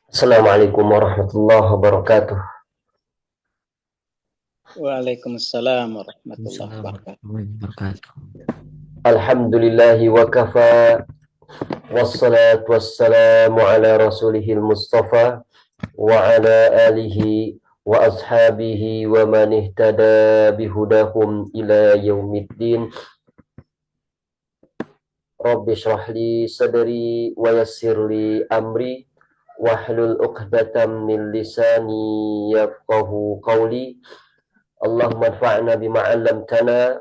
Assalamualaikum warahmatullahi wabarakatuh. Waalaikumsalam warahmatullahi Waalaikumsalam wabarakatuh. warahmatullahi wabarakatuh. Alhamdulillahi wa kafa. Wassalatu wassalamu ala rasulihil mustafa wa ala alihi wa ashabihi wa man ihtada bihudahum ila yaumiddin. Rabbi shrah li sadri wa yassir li amri wahlul 'uqdatam min lisani yafqahu qawli. Allahumma anfa'na bima 'allamtana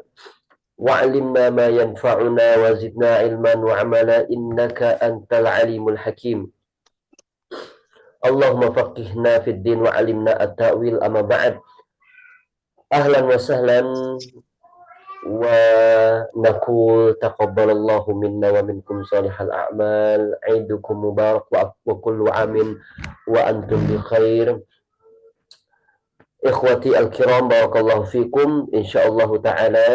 wa'allimna ma yanfa'una wa zidna ilman wa amala innaka antal alimul hakim. Allahumma faqihna fid din wa alimna at-ta'wil amma ba'd. Ahlan wa sahlan wa naqul taqabbalallahu minna wa minkum salihal a'mal. Aidukum mubarak wa kullu amin wa antum bi khair. Ikhwati al-kiram, barakallahu fikum. Insyaallah ta'ala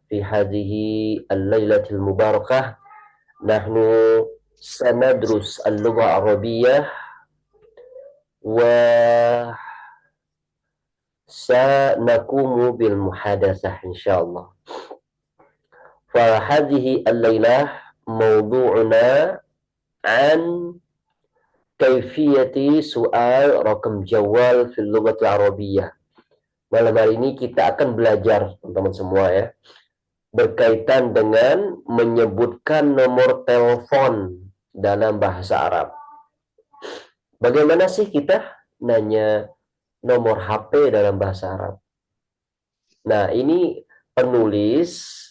fi hadhihi al-lailatil mubarakah nahnu sanadrus al-lugha al-arabiyyah wa sanakumu bil muhadatsah insyaallah. Fa hadhihi al-lailah mawdu'una an kaifiyati su'al rakam jawal fil lughati al-arabiyyah. Malam hari ini kita akan belajar, teman-teman semua ya, berkaitan dengan menyebutkan nomor telepon dalam bahasa Arab. Bagaimana sih kita nanya nomor HP dalam bahasa Arab? Nah, ini penulis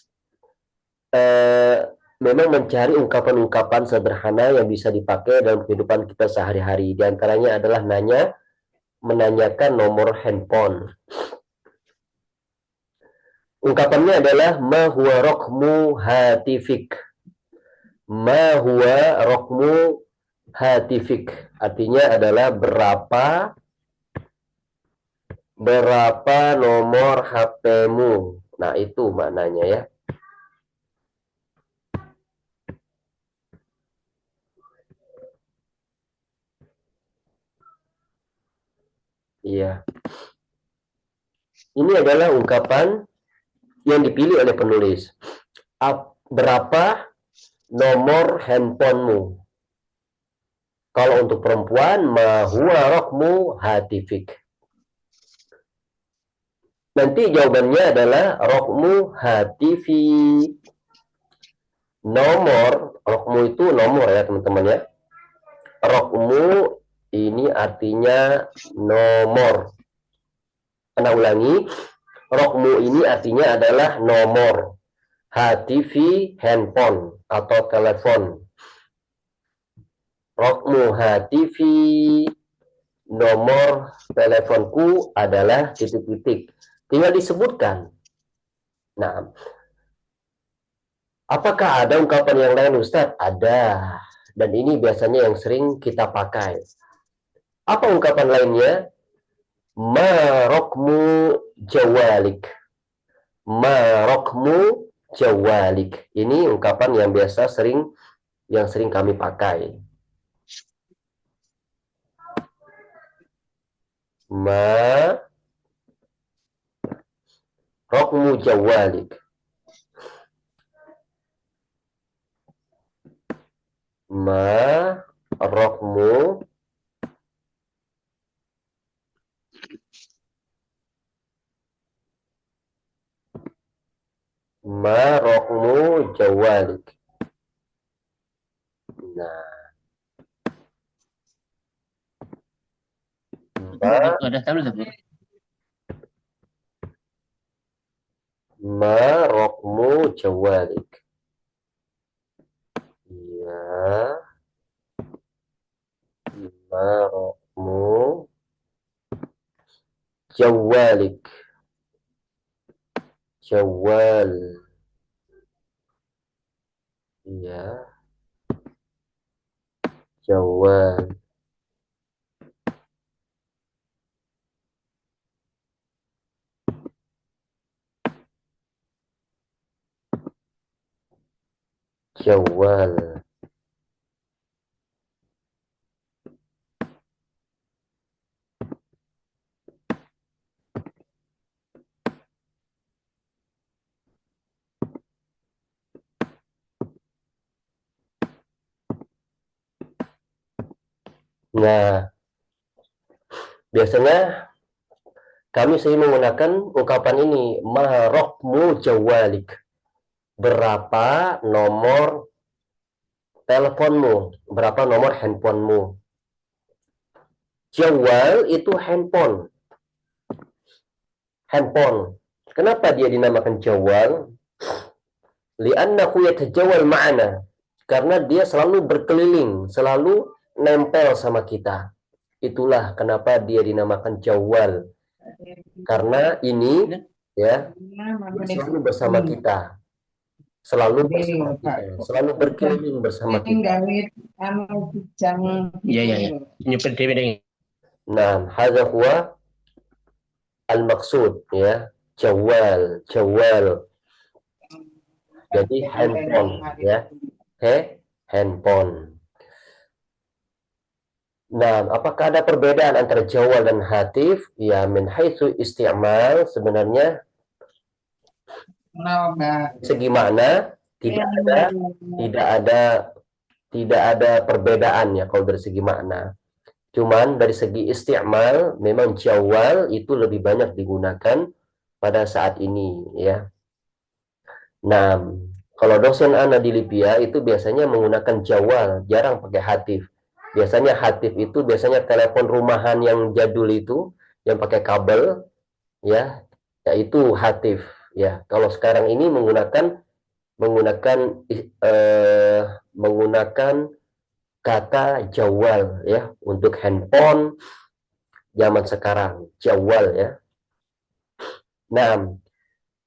memang mencari ungkapan-ungkapan sederhana yang bisa dipakai dalam kehidupan kita sehari-hari. Di antaranya adalah menanyakan nomor handphone. Ungkapannya adalah ma huwa raqmu hatifik. Ma huwa raqmu hatifik. Artinya adalah berapa nomor HP-mu. Nah, itu maknanya ya. Iya. Ini adalah ungkapan yang dipilih oleh penulis. Berapa nomor handphonemu? Kalau untuk perempuan, ma huwa raqmu hatifik. Nanti jawabannya adalah raqmu hatifi. Raqmu itu nomor ya teman-teman ya. Raqmu ini artinya nomor. Saya ulangi, raqmu ini artinya adalah nomor. Hatifi handphone atau telepon. Raqmu hatifi, nomor teleponku adalah titik-titik. Tinggal disebutkan. Nah, apakah ada ungkapan yang lain, Ustaz? Ada. Dan ini biasanya yang sering kita pakai. Apa ungkapan lainnya? Ma raqmu jawalik. Ma raqmu jawalik. Ini ungkapan yang biasa yang sering kami pakai. Ma raqmu jawalik. Ma raqmu jawalik. Nah, Itu ada tablet apa? ma raqmu jawalik. Ya, ma raqmu jawalik. Jawal. Ya, jawal. Jawal. Nah, biasanya kami sering menggunakan ungkapan ini, ma raqmu jawalik. Berapa nomor teleponmu? Berapa nomor handphonemu? Jawal itu handphone. Handphone. Kenapa dia dinamakan jawal? Li'annahu yatajawal ma'ana. Karena dia selalu berkeliling, selalu nempel sama kita. Itulah kenapa dia dinamakan jawal. Karena ini ya selalu bersama kita. Selalu bersama kita, selalu berkeliling bersama kita. Iya, iya, iya. Nyimpen dewe deh. Nah, hadza huwa al-maqsud ya. Jawal, jawal. Jadi handphone ya. Handphone. Nah, apakah ada perbedaan antara jawal dan hatif? Ya, min haitsu isti'mal sebenarnya segi makna tidak ada perbedaan ya kalau dari segi makna. Cuman dari segi isti'mal memang jawal itu lebih banyak digunakan pada saat ini ya. Nah, kalau dosen ana di Libya itu biasanya menggunakan jawal, jarang pakai hatif. Biasanya hatif itu biasanya telepon rumahan yang jadul itu, yang pakai kabel, ya, yaitu hatif. Ya, kalau sekarang ini menggunakan kata jawal ya untuk handphone zaman sekarang, jawal ya. Nah,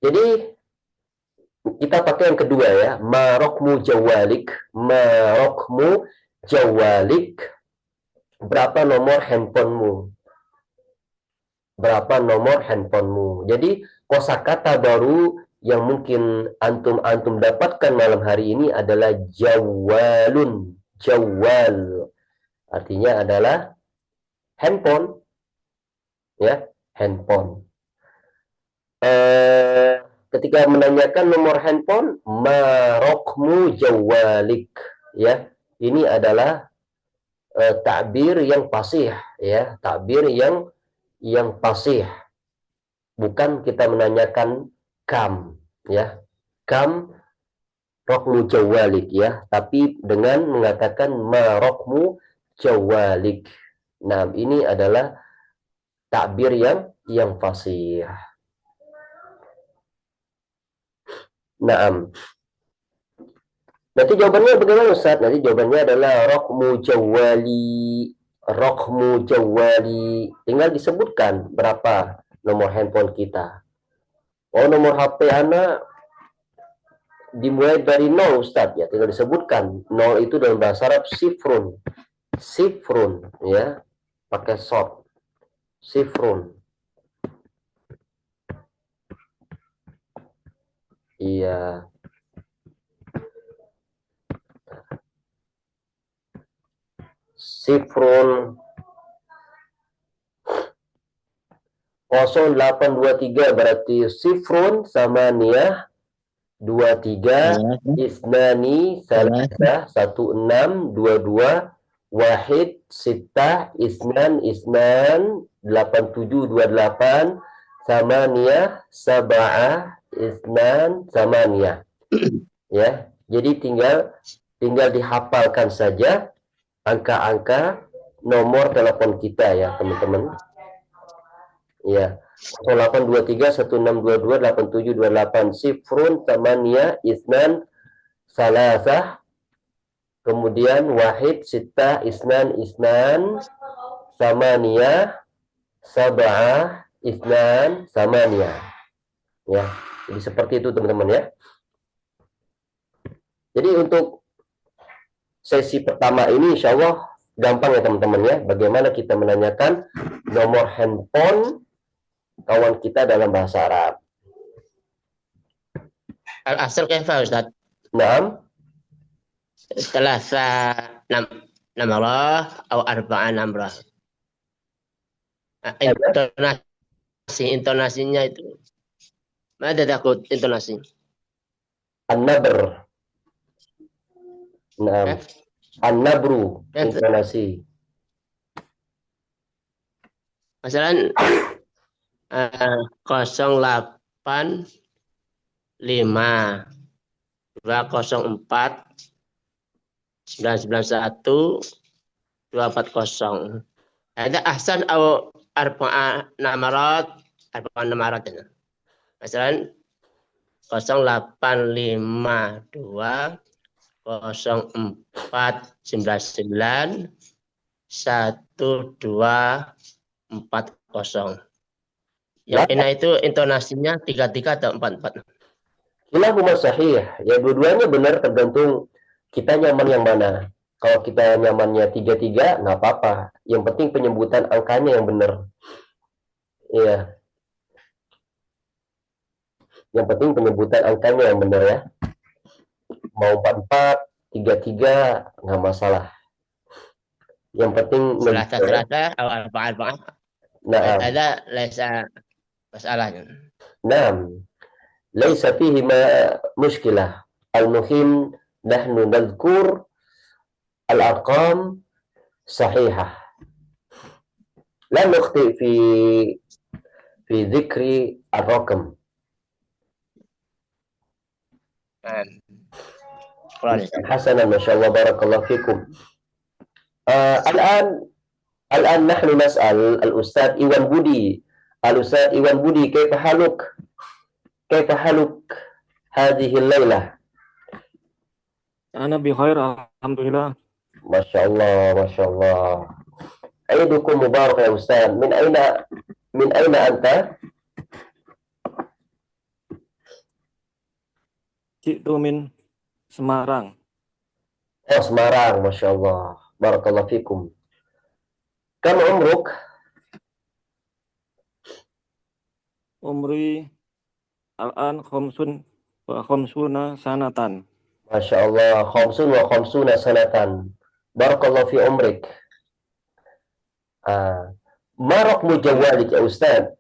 jadi kita pakai yang kedua ya, marokmu jawalik, marokmu jawalik. Berapa nomor handphonemu? Berapa nomor handphonemu? Jadi kosakata baru yang mungkin antum dapatkan malam hari ini adalah jawalun, jawal. Artinya adalah handphone, ya, handphone. Ketika menanyakan nomor handphone, marokmu jawalik, ya, ini adalah takbir yang fasih, ya, takbir yang fasih. Bukan kita menanyakan kam, ya, kam rokmu jawalik, ya, tapi dengan mengatakan marokmu jawalik. Nah, ini adalah takbir yang fasih. Naam. Nanti jawabannya bagaimana Ustaz? Nanti jawabannya adalah rokmu jawali. Rokmu jawali. Tinggal disebutkan berapa nomor handphone kita. Oh, nomor HP Anda dimulai dari 0 Ustaz ya. Tinggal disebutkan. 0 itu dalam bahasa Arab sifrun. Sifrun ya. Pakai short. Sifrun. Iya. Sifrun 0823 berarti sifrun sama niyah 23 isnani salasah 1622 wahid sitah isnan 8728 sama niyah sab'ah isnan sama niyah. Ya, jadi tinggal dihafalkan saja angka-angka nomor telepon kita ya teman-teman. Ya, 0823 1622 8728 sifrun tamania isnan salasah, kemudian wahid sitah isnan samania sab'ah isnan samania. Ya, jadi seperti itu teman-teman ya. Jadi untuk sesi pertama ini insya Allah gampang ya teman-teman ya. Bagaimana kita menanyakan nomor handphone kawan kita dalam bahasa Arab. Al-asal kaifa Ustaz? Naam. Thalatha namrah atau arba'a namrah. Intonasinya itu. Mana takut intonasi? An-nabr. Naam. An-nabru intonasi. Masalah 085 204 991 Ada ahsan atau arba'a namarat ini. Masalah 0852991240. Yang Lah, enak itu intonasinya 33 atau 44. kilahuma sahih. Ya dua-duanya benar, tergantung kita nyaman yang mana. Kalau kita nyamannya 33, nggak apa-apa. Yang penting penyebutan angkanya yang benar. Iya, yang penting penyebutan angkanya yang benar ya. Mau 44, 33, nggak masalah. Yang penting Selasa atau arba'ah. Nah, Ada laisa masalahnya. نعم ليس فيهما مشكلة. المهم نحن نذكر الأرقام صحيحة، لا نخطئ في ذكر الرقم. حسنا، ما شاء الله، بارك الله فيكم. الآن نحن نسأل الأستاذ إيوان بودي. الأستاذ إيوان بودي، كيف حالك؟ كيف حالك هذه الليلة؟ أنا بخير الحمد لله. ما شاء الله ما شاء الله. عيدكم مبارك يا أستاذ. من أين أنت؟ جئت من Semarang. Oh, Semarang, Masya Allah. Barakallahu fikum. Kam umruk? Umri al-an khamsuna sanatan. Masya Allah, khamsun wa khamsuna sanatan. Barakallahu fi umrik. Ma raqmu jawalik ya Ustaz?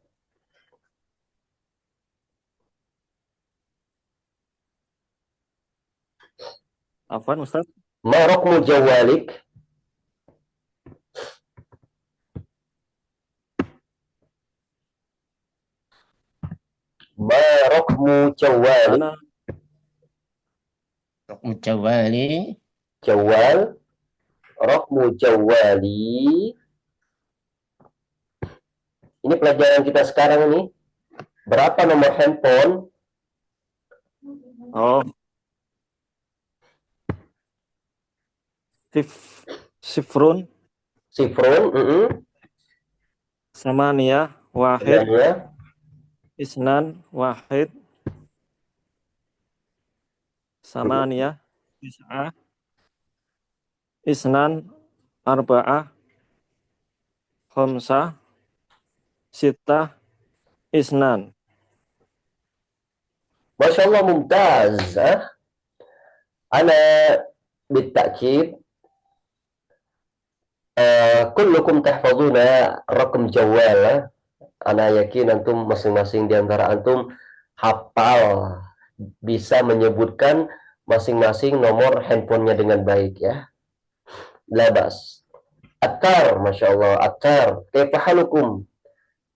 Afwan Ustaz? Ma raqmu jawalik? Ma raqmu jawalik? Ana Raqmu jawali. Jawal. Raqmu jawali. Ini pelajaran kita sekarang ini. Berapa nomor handphone? oh Sifrun Sifrun. Samaniyah Wahid Ya. Isnan Wahid Samaniyah Tis'ah Isnan Arba'ah Khamsah Sittah Isnan. Masya Allah, mumtaz. Ana بالتأكيد kullukum tahfazuna raqam jawal. Ana yakin antum masing-masing di antara antum hafal, bisa menyebutkan masing-masing nomor handphonenya dengan baik ya. Labas. Attar, Masya Allah. Attar, kaifa halukum?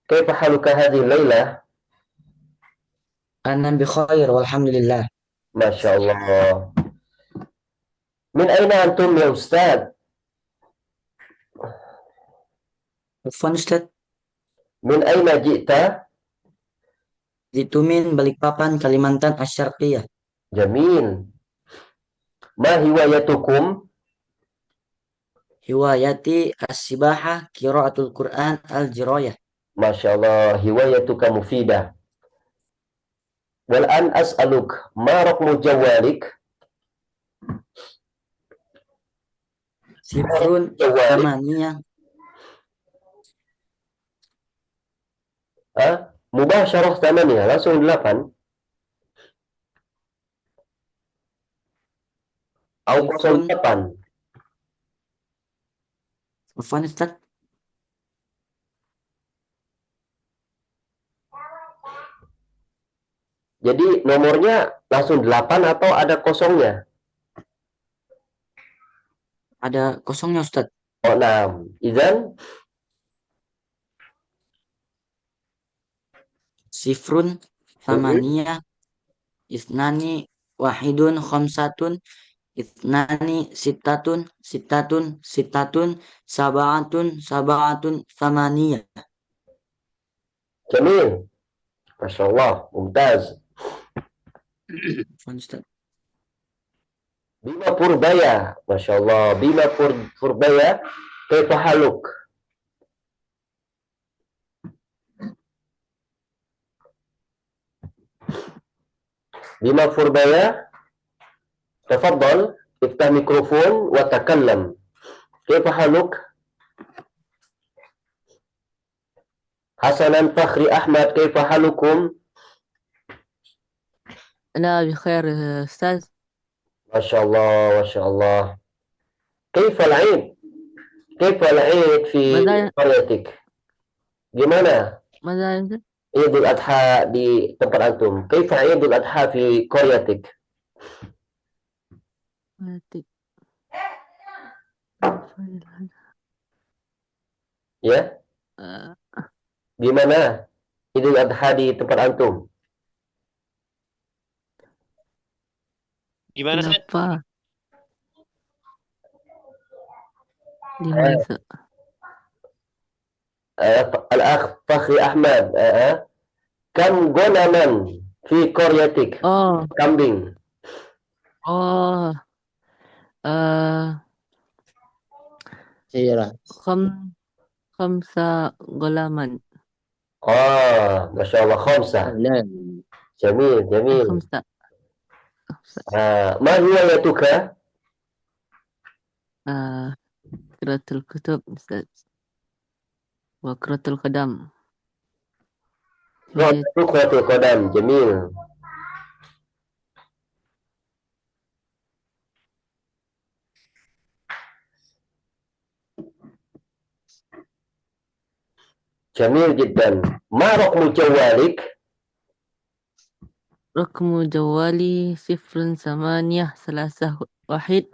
Kaifa haluka hadhihi laylah? أنا بخير والحمد لله. Masya Allah. Min aina antum ya Ustaz? عفوا أستاذ. Min aina ji'ta? جئت من Balikpapan, Kalimantan Asy-Syarqiyah. Jamil. Ma hiwayatukum? Hiwayati as-sibahah, qiraatul Quran, al-jirayah. Masya Allah, hiwayatuka mufidah. Wal an as'aluk, ma raqmu jawalik? Sifrun Jawalik. Samaniyah. Mubasyarah tamaniyah, langsung 8. Au 08. Afwan Ustaz. Jadi nomornya langsung 8 atau ada kosongnya? Ada kosongnya Ustaz. Oh, 6. Izan sifrun, thamaniyah, isnani, wahidun, khamsatun, itnani, sittatun, sittatun, sittatun, sab'atun, sab'atun, thamaniyah. Jamil. Masya Allah, mumtaz. Afwan, Ustaz. Bima Purbaya, Masya Allah. Bima Purbaya, kaifa haluk? Bima Purbaya, tafadhal, iftah mikrofon wa takallam. Kaifa haluk? Hasanan Fakhri Ahmad, kaifa halukum? أنا بخير أستاذ. Masya Allah, Masya Allah. Kaifa al-Eid? Kaifa al-Eid fi ماذا qaryatik? Gimana ماذا أنت؟ Idul Adha di tempat antum? Kaifa Idul Adha fi qaryatik? Ya, gimana Idul Adha di tempat antum? Gimana, Ustaz? Kenapa? Limaza? Al-Akh Fakhri Ahmad, kam gonaman fi qaryatik? Oh, Kambing. oh, Iya. خمسة غلامان. Oh, Masya Allah, khamsah. Nah, Jamil, jamil. خمسة. Ma hiya yatuka? قراءة الكتب أستاذ وقراءة القدم. Rukhyatul Qadam, jamil. Jamil jiddan. Ma raqmu jawalik? رقم جوالي 08131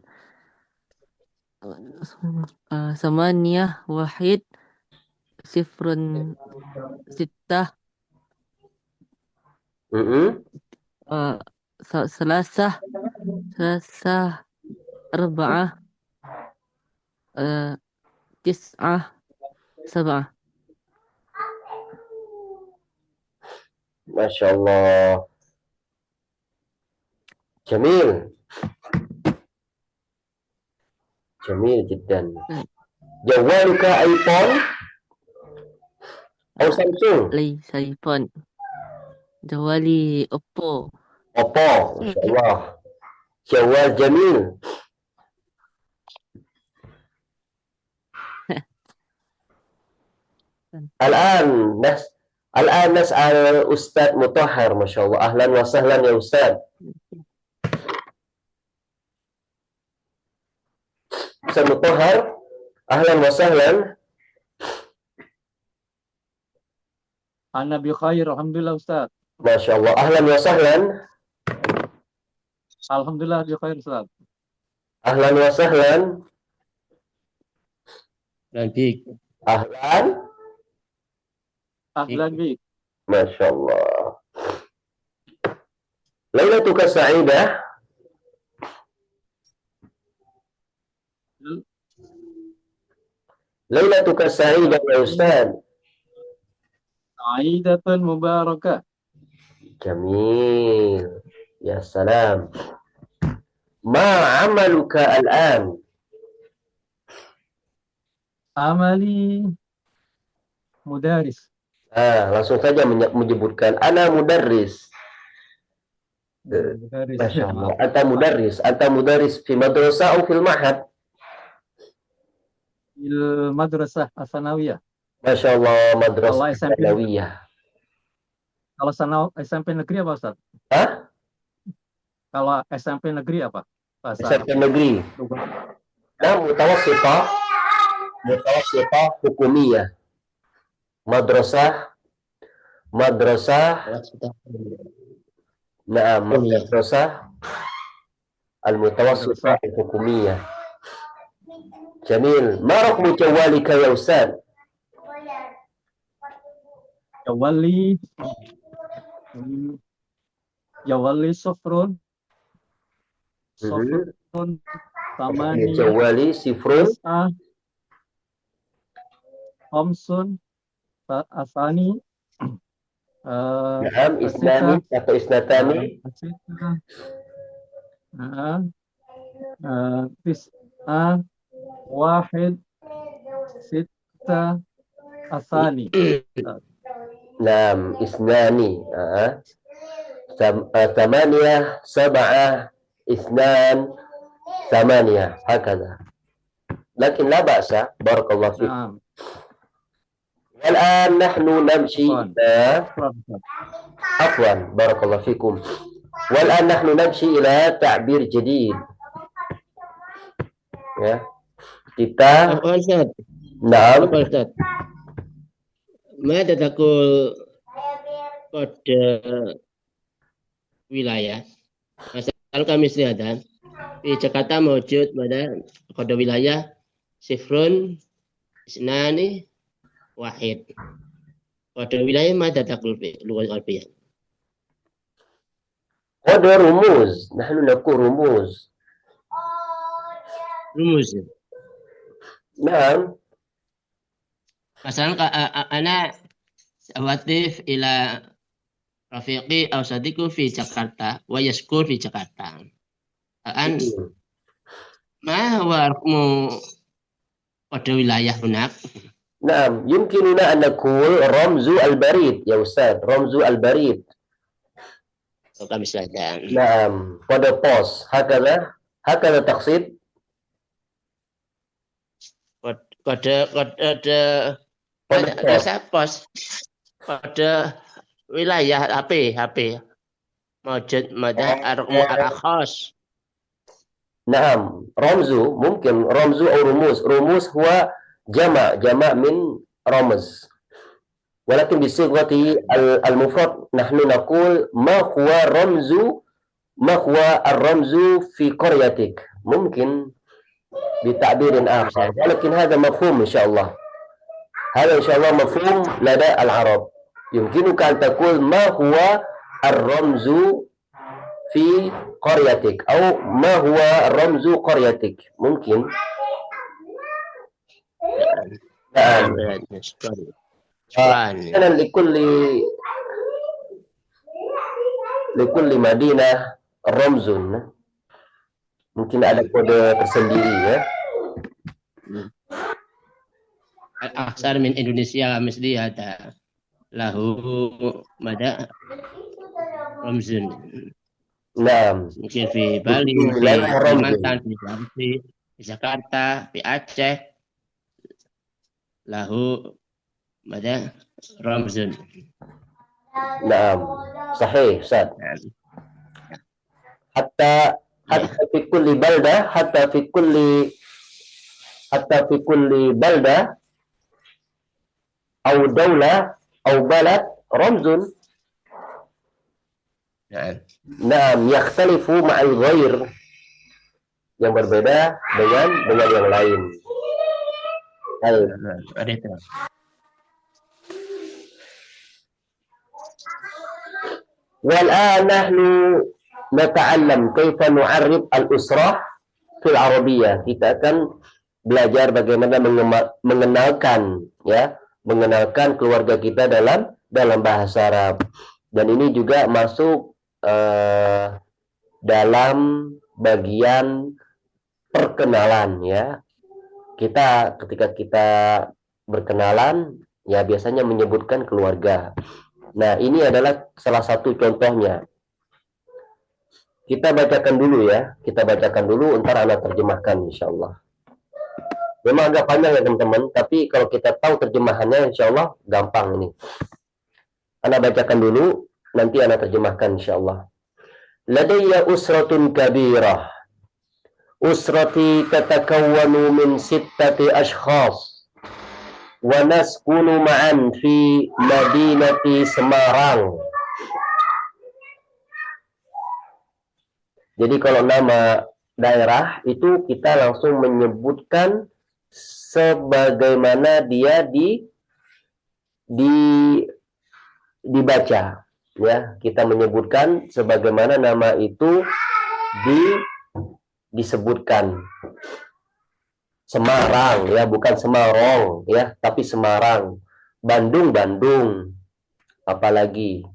8 1 0 6 3 4 9 7. Masya Allah. Jamil. Jamil jiddan. Jawaluka iPhone atau Samsung? ليس ايفون. جوالي اوبو. Oppo, Masya Allah. Jawal jamil. Al-an nas'al Ustaz Mutahhar, Masya Allah. Ahlan wa sahlan ya Ustaz. Ustaz Mutahhar, ahlan wa sahlan. Ana bi khair, alhamdulillah Ustaz. Masya Allah, ahlan wa sahlan. Alhamdulillah bi khair Ustaz. Ahlan wa sahlan. nanti Ahlan. Ahlan bik. Masya Allah. Lailatuka sa'idah. Lailatuka sa'idah ya Ustaz. Aidatun mubarakah. Jamil. Ya salam. Ma amaluka al-an? Amali mudaris. Langsung saja menyebutkan ana mudarris. Mudaris. Masya Allah. Anta mudarris. Anta mudarris fi madrasah atau fil mahad? Fil madrasah as-sanawiyah. Masya Allah, Allah madrasah SMP. sanawiyah. Kalau SMP negeri apa Ustaz? Hah? Kalau SMP negeri apa? Bahasa SMP negeri. Nah, mutawassithah hukumiyah. Madrasah madrasah al-mutawassithah hukumiyah. Jamil. Ma raqmu jawalika ya Ustaz? Jawali Jawali sofrun. Sofrun. Tamani. Jawali sifrun. Tis'ah. Khamsun. Asani. Naam, isnani atau isnatani. Tis'ah. Wahid. Sitta. Asani. Naam, isnani. Thamaniyah, sab'ah, isnan, thamaniyah. Hakadha. Lakin la ba'sa. Barakallahu fikum. Naam. والآن نحن نمشي Afwan. إلى عفوا بارك الله فيكم. والآن نحن نمشي إلى تعبير جديد. Ya, kita Afwan Ustaz. Naam. Afwan Ustaz. Mada taqul kode wilayah. Masal kami selihadan di Jakarta mewujud pada kode wilayah sifrun isnani wahid. Kode wilayah mada taqul fi lughah Arabiyah. Kode rumuz. Nahnu naqul rumuz. Rumuz. Naam. Masalan ana awatif ila rafiqi aw sadiqu fi Jakarta wa yaskur fi Jakarta. An ma huwa hukmu kode wilayah hunak? نعم يمكننا أن نقول رمز البريد يا أستاذ رمز البريد Kami selatan. نعم kode pos هكذا تقصد Kode pos. Kode wilayah HP. Mawjud madah arqmu al-akhas. نعم رمز ممكن رمز أو رموز هو جمع من رمز ولكن بصيغة المفرد نحن نقول ما هو الرمز في قريتك ممكن بتعبير آخر ولكن هذا مفهوم إن شاء الله هذا إن شاء الله مفهوم لدى العرب يمكنك أن تقول ما هو الرمز في قريتك أو ما هو رمز قريتك ممكن أنا لكل مدينة رمز mungkin ada kode tersendiri ya. Al-aksar min Indonesia mesti ada lahu mada ramzun. Naam. Mungkin di Bali, di Kalimantan, di Jakarta, di Aceh lahu mada ramzun. Naam. Sahih, Ustaz. Hatta fi kulli balda hatta fi kulli balda أو دولة أو بلد رمز نعم يختلف مع الغير yang berbeda dengan yang lain. والآن نحن نتعلم كيف نعرف الأسرة في العربية. Kita akan belajar bagaimana mengenalkan keluarga kita dalam bahasa Arab. Dan ini juga masuk dalam bagian perkenalan ya. Ketika kita berkenalan ya biasanya menyebutkan keluarga. Nah, ini adalah salah satu contohnya. Kita bacakan dulu ya. Kita bacakan dulu, ntar Ana terjemahkan insyaallah. Memang agak panjang ya teman-teman, tapi kalau kita tahu terjemahannya insya Allah gampang ini. Ana bacakan dulu, nanti Ana terjemahkan insya Allah. Ladayya usratun kabirah. Usrati tatakawwanu min 6 ashkhas. Wa naskunu ma'an fi madinati Semarang. Jadi kalau nama daerah itu kita langsung menyebutkan sebagaimana dia dibaca Ya, kita menyebutkan sebagaimana nama itu disebutkan. Semarang ya, bukan Semarang ya, tapi Semarang. Bandung, Bandung. Apalagi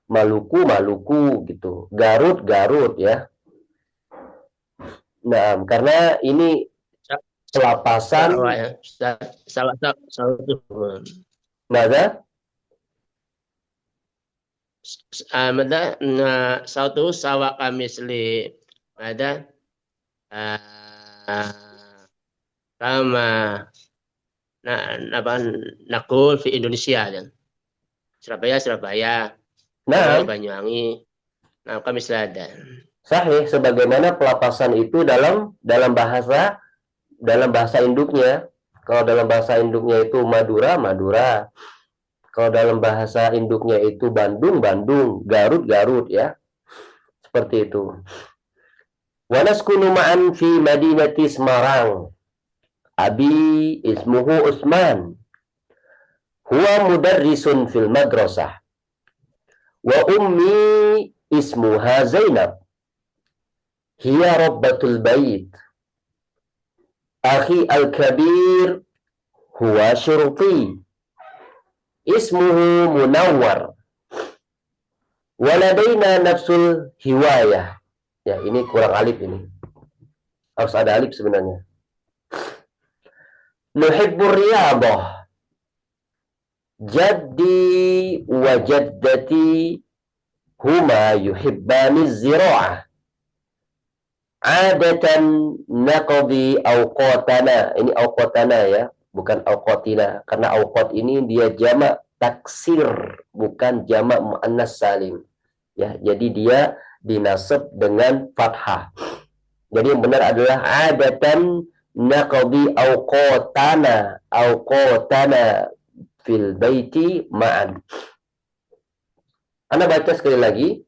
Maluku, Maluku gitu. Garut, Garut ya. Nah, karena ini pelapasan. Salah satu. Nada? Mada satu sawa kamisli ada sama nakul di Indonesia dan Surabaya Nah, Banyuwangi kami selada sahih sebagaimana pelapasan itu dalam bahasa induknya. Kalau dalam bahasa induknya itu Madura, Madura. Kalau dalam bahasa induknya itu Bandung, Bandung, Garut, Garut ya. Seperti itu. Wa naskunu ma'an fi madinati Semarang. Abi ismuhu Utsman. Huwa mudarrisun fil madrasah. Wa ummi ismuha Zainab. Hiya rabbatul bait. Akhi al-kabir huwa syurti. Ismuhu Munawwar. Waladaina nafsul hiwayah. Ya, ini kurang alif ini. Harus ada alif sebenarnya. Nuhibbur riyadah. Jaddi wa jaddati huma yuhibbani zira'ah. Adatan naqdi awqatana. Ini awqatana ya, bukan awqatina. Karena awqat ini dia jamak taksir, bukan jamak muannas salim. Ya, jadi dia dinasab dengan fathah. Jadi yang benar adalah adatan naqdi awqatana fil baiti ma'an. Anda baca sekali lagi.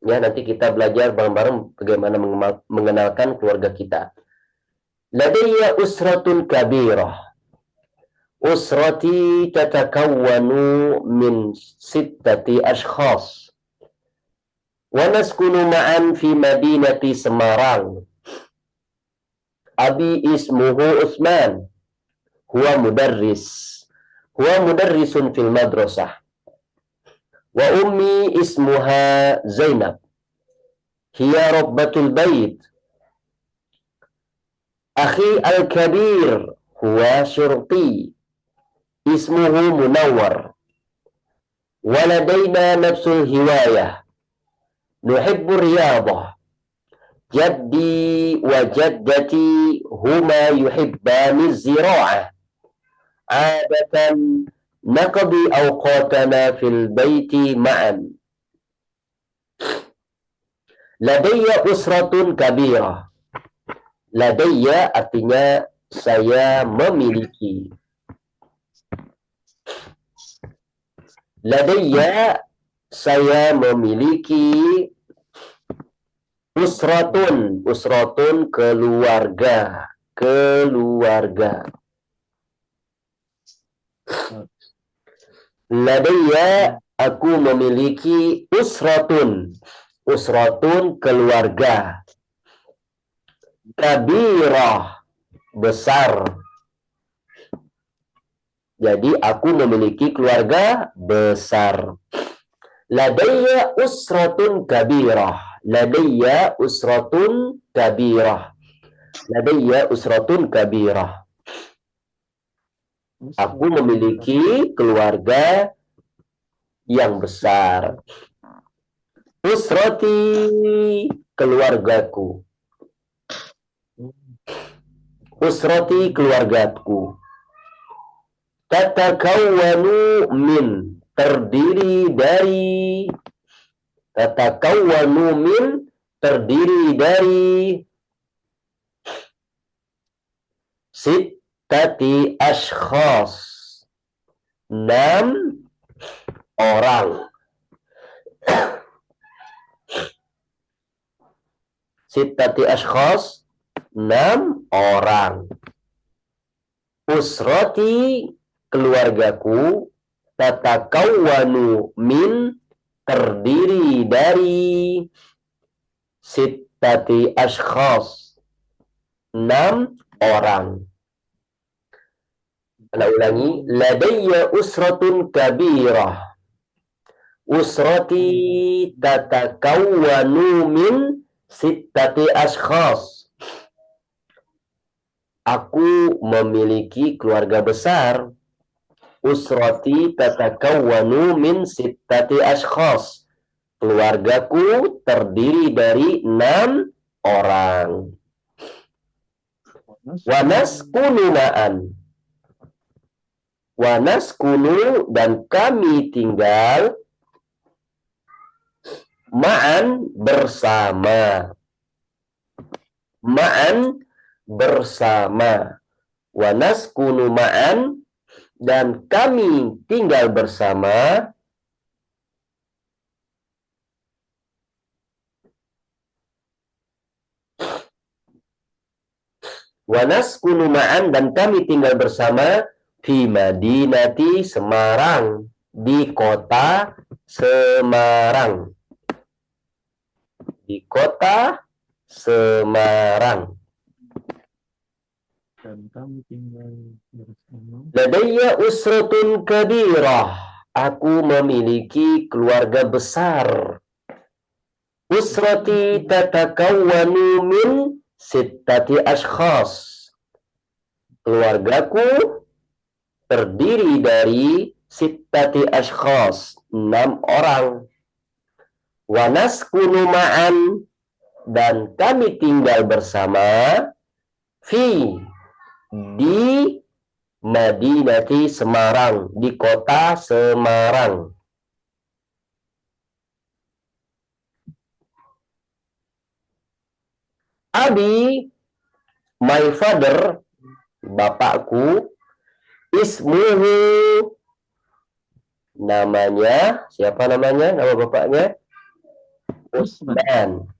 Ya, nanti kita belajar bareng-bareng bagaimana mengenalkan keluarga kita. Ladayya usratun kabirah. Usrati tatakawwanu min 6 ashkhas. Wa naskunu ma'an fi madinati Semarang. Abi ismuhu Utsman. Huwa mudarrisun fil madrasah. Wa ummi ismuha Zainab. Hiya rabbatul bait. Akhi al-kabir huwa syurti. Ismuhu Munawwar. Waladaina nafsul hiwayah. Nuhibbu riyadah. Jaddi wa jaddati huma yuhibbani zira'ah. Adatan naqdi awqatana fil baiti ma'an. Ladayya usratun kabirah. Ladayya artinya saya memiliki. Ladayya saya memiliki usratun. Usratun keluarga. Keluarga. Ladayya aku memiliki usratun. Usratun keluarga. Kabirah besar. Jadi aku memiliki keluarga besar. Ladayya usratun kabirah. Ladayya usratun kabirah. Ladayya usratun kabirah. Aku memiliki keluarga yang besar. Usrati keluargaku. Usrati keluargaku. Tatakawwanu min terdiri dari. Tatakawwanu min terdiri dari. Sittati ashkhas. 6 orang. Sittati ashkhas 6 orang. Usrati keluargaku tatakawwanu min terdiri dari sittati ashkhas, 6 orang. Ana ulangi, ladayya usratun kabirah. Usrati tatakawwanu min sittati ashkhas. Aku memiliki keluarga besar. Usrati tatakawwanu min sittati ashkhas. Keluargaku terdiri dari 6 orang. Wanaskunu ma'an. Wanaskunu, dan kami tinggal ma'an, bersama. Ma'an, bersama. Wanaskunu ma'an, dan kami tinggal bersama. Wanaskunu ma'an, dan kami tinggal bersama fi madinati Semarang, di kota Semarang. Di kota Semarang. Dan kami tinggal bersama. Ladayya usratun kabirah. Aku memiliki keluarga besar. Usrati tatakawwanu min sittati ashkhas. Keluargaku terdiri dari sittati ashkhas, 6 orang. Wanaskunu ma'an, dan kami tinggal bersama fi, di madinati Semarang, di kota Semarang. Abi, my father, bapakku, ismuhu, namanya, siapa namanya? Nama bapaknya? Usman.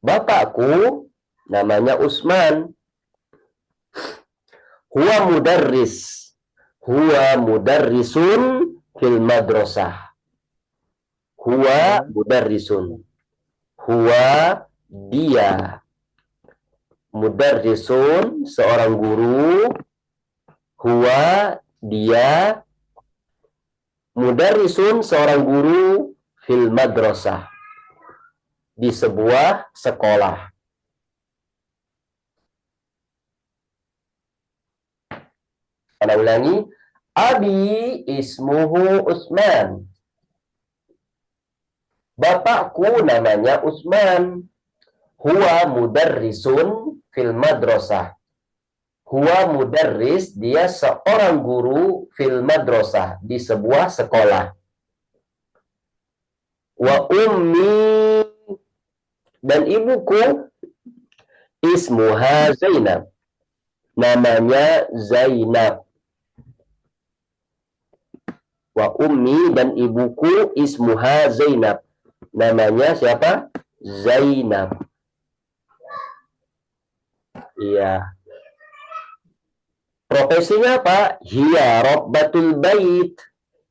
Bapakku namanya Usman. Huwa mudarris. Huwa mudarrisun fil madrasah. Huwa mudarrisun. Huwa, dia. Mudarrisun, seorang guru. Huwa, dia. Mudarrisun, seorang guru fil madrasah, di sebuah sekolah. Ana ulangi, abi ismuhu Usman. Bapakku namanya Usman. Huwa mudarrisun fil madrasah. Huwa mudarris, dia seorang guru fil madrasah, di sebuah sekolah. Wa ummi, dan ibuku, ismuha Zainab. Namanya Zainab. Wa ummi, dan ibuku, ismuha Zainab. Namanya siapa? Zainab. Iya. Profesinya apa? Hiya rabbatul bait.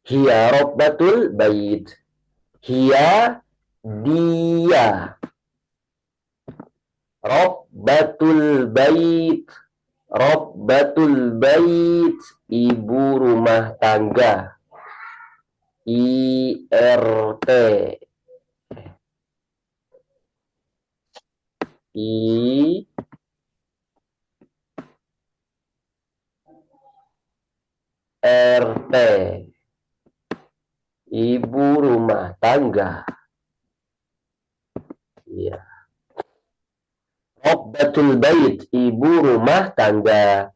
Hiya rabbatul bait. Hiya, dia. Rabbatul bait. Rabbatul bait, ibu rumah tangga. IRT. RT, ibu rumah tangga. Ya. Rabbatul bait, ibu rumah tangga.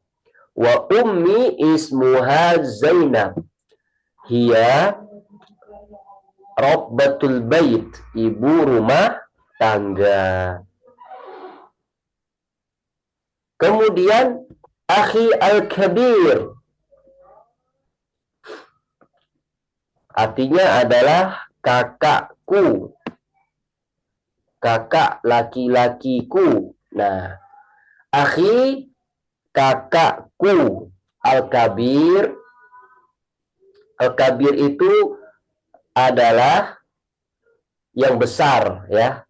Wa ummi ismuha Zainab. Hiya Rabbatul bait, ibu rumah tangga. Kemudian akhi al-kabir, artinya adalah kakakku, kakak laki-lakiku. Nah, akhi, kakakku. Al-kabir, al-kabir itu adalah yang besar, ya.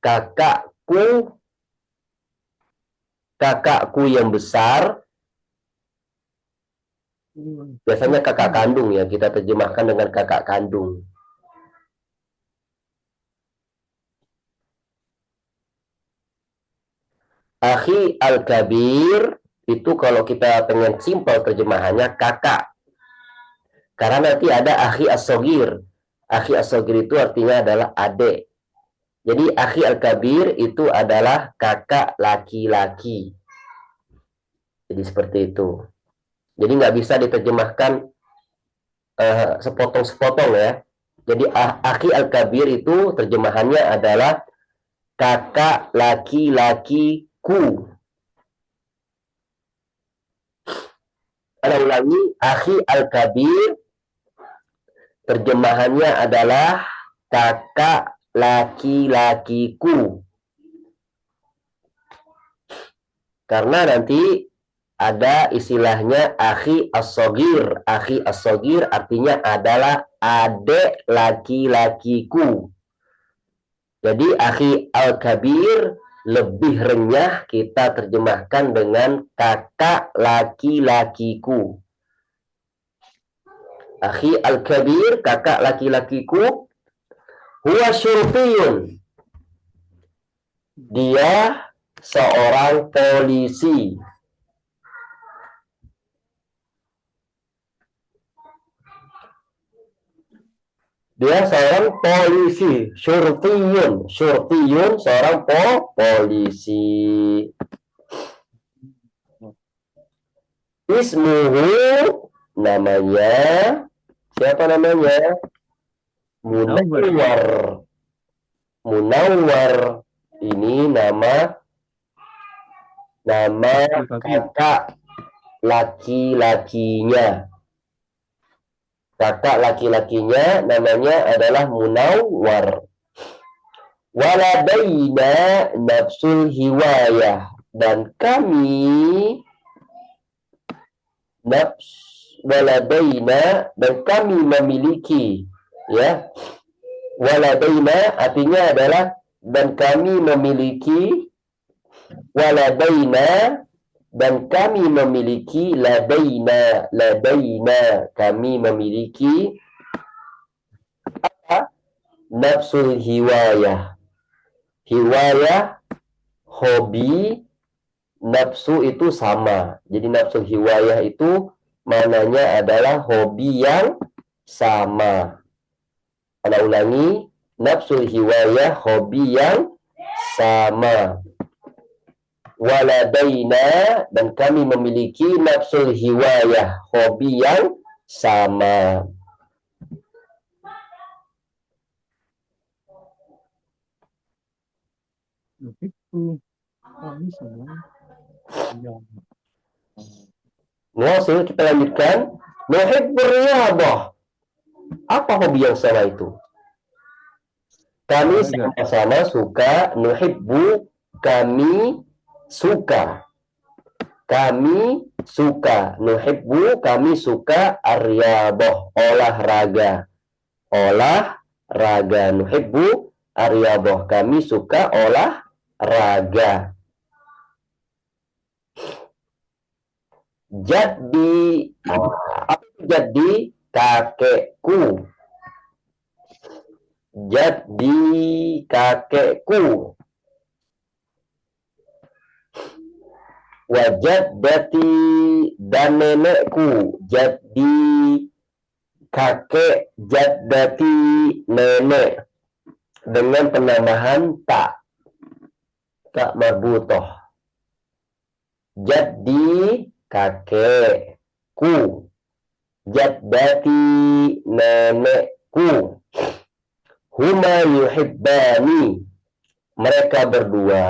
Kakakku yang besar, biasanya kakak kandung, ya, kita terjemahkan dengan kakak kandung. Akhi al-kabir itu kalau kita pengen simpel terjemahannya kakak. Karena nanti ada akhi as-shogir. Akhi as-shogir itu artinya adalah adik. Jadi akhi al-kabir itu adalah kakak laki-laki. Jadi seperti itu. Jadi nggak bisa diterjemahkan sepotong-sepotong, ya. Jadi akhi al-kabir itu terjemahannya adalah kakak laki-lakiku. Ada ulangi, akhi al-kabir terjemahannya adalah kakak laki-lakiku. Karena nanti ada istilahnya akhi as-shogir. Akhi as-shogir artinya adalah adik laki-lakiku. Jadi akhi al-kabir lebih renyah kita terjemahkan dengan kakak laki-lakiku. Akhi al-kabir, kakak laki-lakiku, huwa syurtiyun. Dia seorang polisi. Dia seorang polisi, syurtiyun. Syurtiyun seorang polisi. Ismuhu, namanya, siapa namanya? Munawwar. Munawwar. Ini nama kakak laki-lakinya. Kakak laki-lakinya namanya adalah Munawwar. Waladaina nafsul hiwayah. Dan kami waladaina, dan kami memiliki, ya. Waladaina artinya adalah dan kami memiliki, waladaina, dan kami memiliki, ladaina kami memiliki apa? Nafsul hiwayah. Hiwayah hobi, nafsu itu sama. Jadi nafsul hiwayah itu maknanya adalah hobi yang sama. Ana ulangi, nafsul hiwayah hobi yang sama. Waladaina, dan kami memiliki nafsul hiwayah, hobi yang sama. Nuwasil, kita lanjutkan. Nuhibbur riyadhah. Apa hobi yang sama itu? Kami sama-sama suka, nuhibbu, kami suka. Kami suka. Nuhibbu, kami suka, ar-riyadhah, olahraga. Olahraga. Nuhibbu ar-riyadhah, kami suka olahraga. Jadi, jadi kakekku. Jadi kakekku. Wajaddati, dan nenekku. Jadi kakek, jaddati, nenek, dengan penambahan tak marbutoh. Jadi kakekku, jaddati, nenekku. Huma yuhibbani, mereka berdua,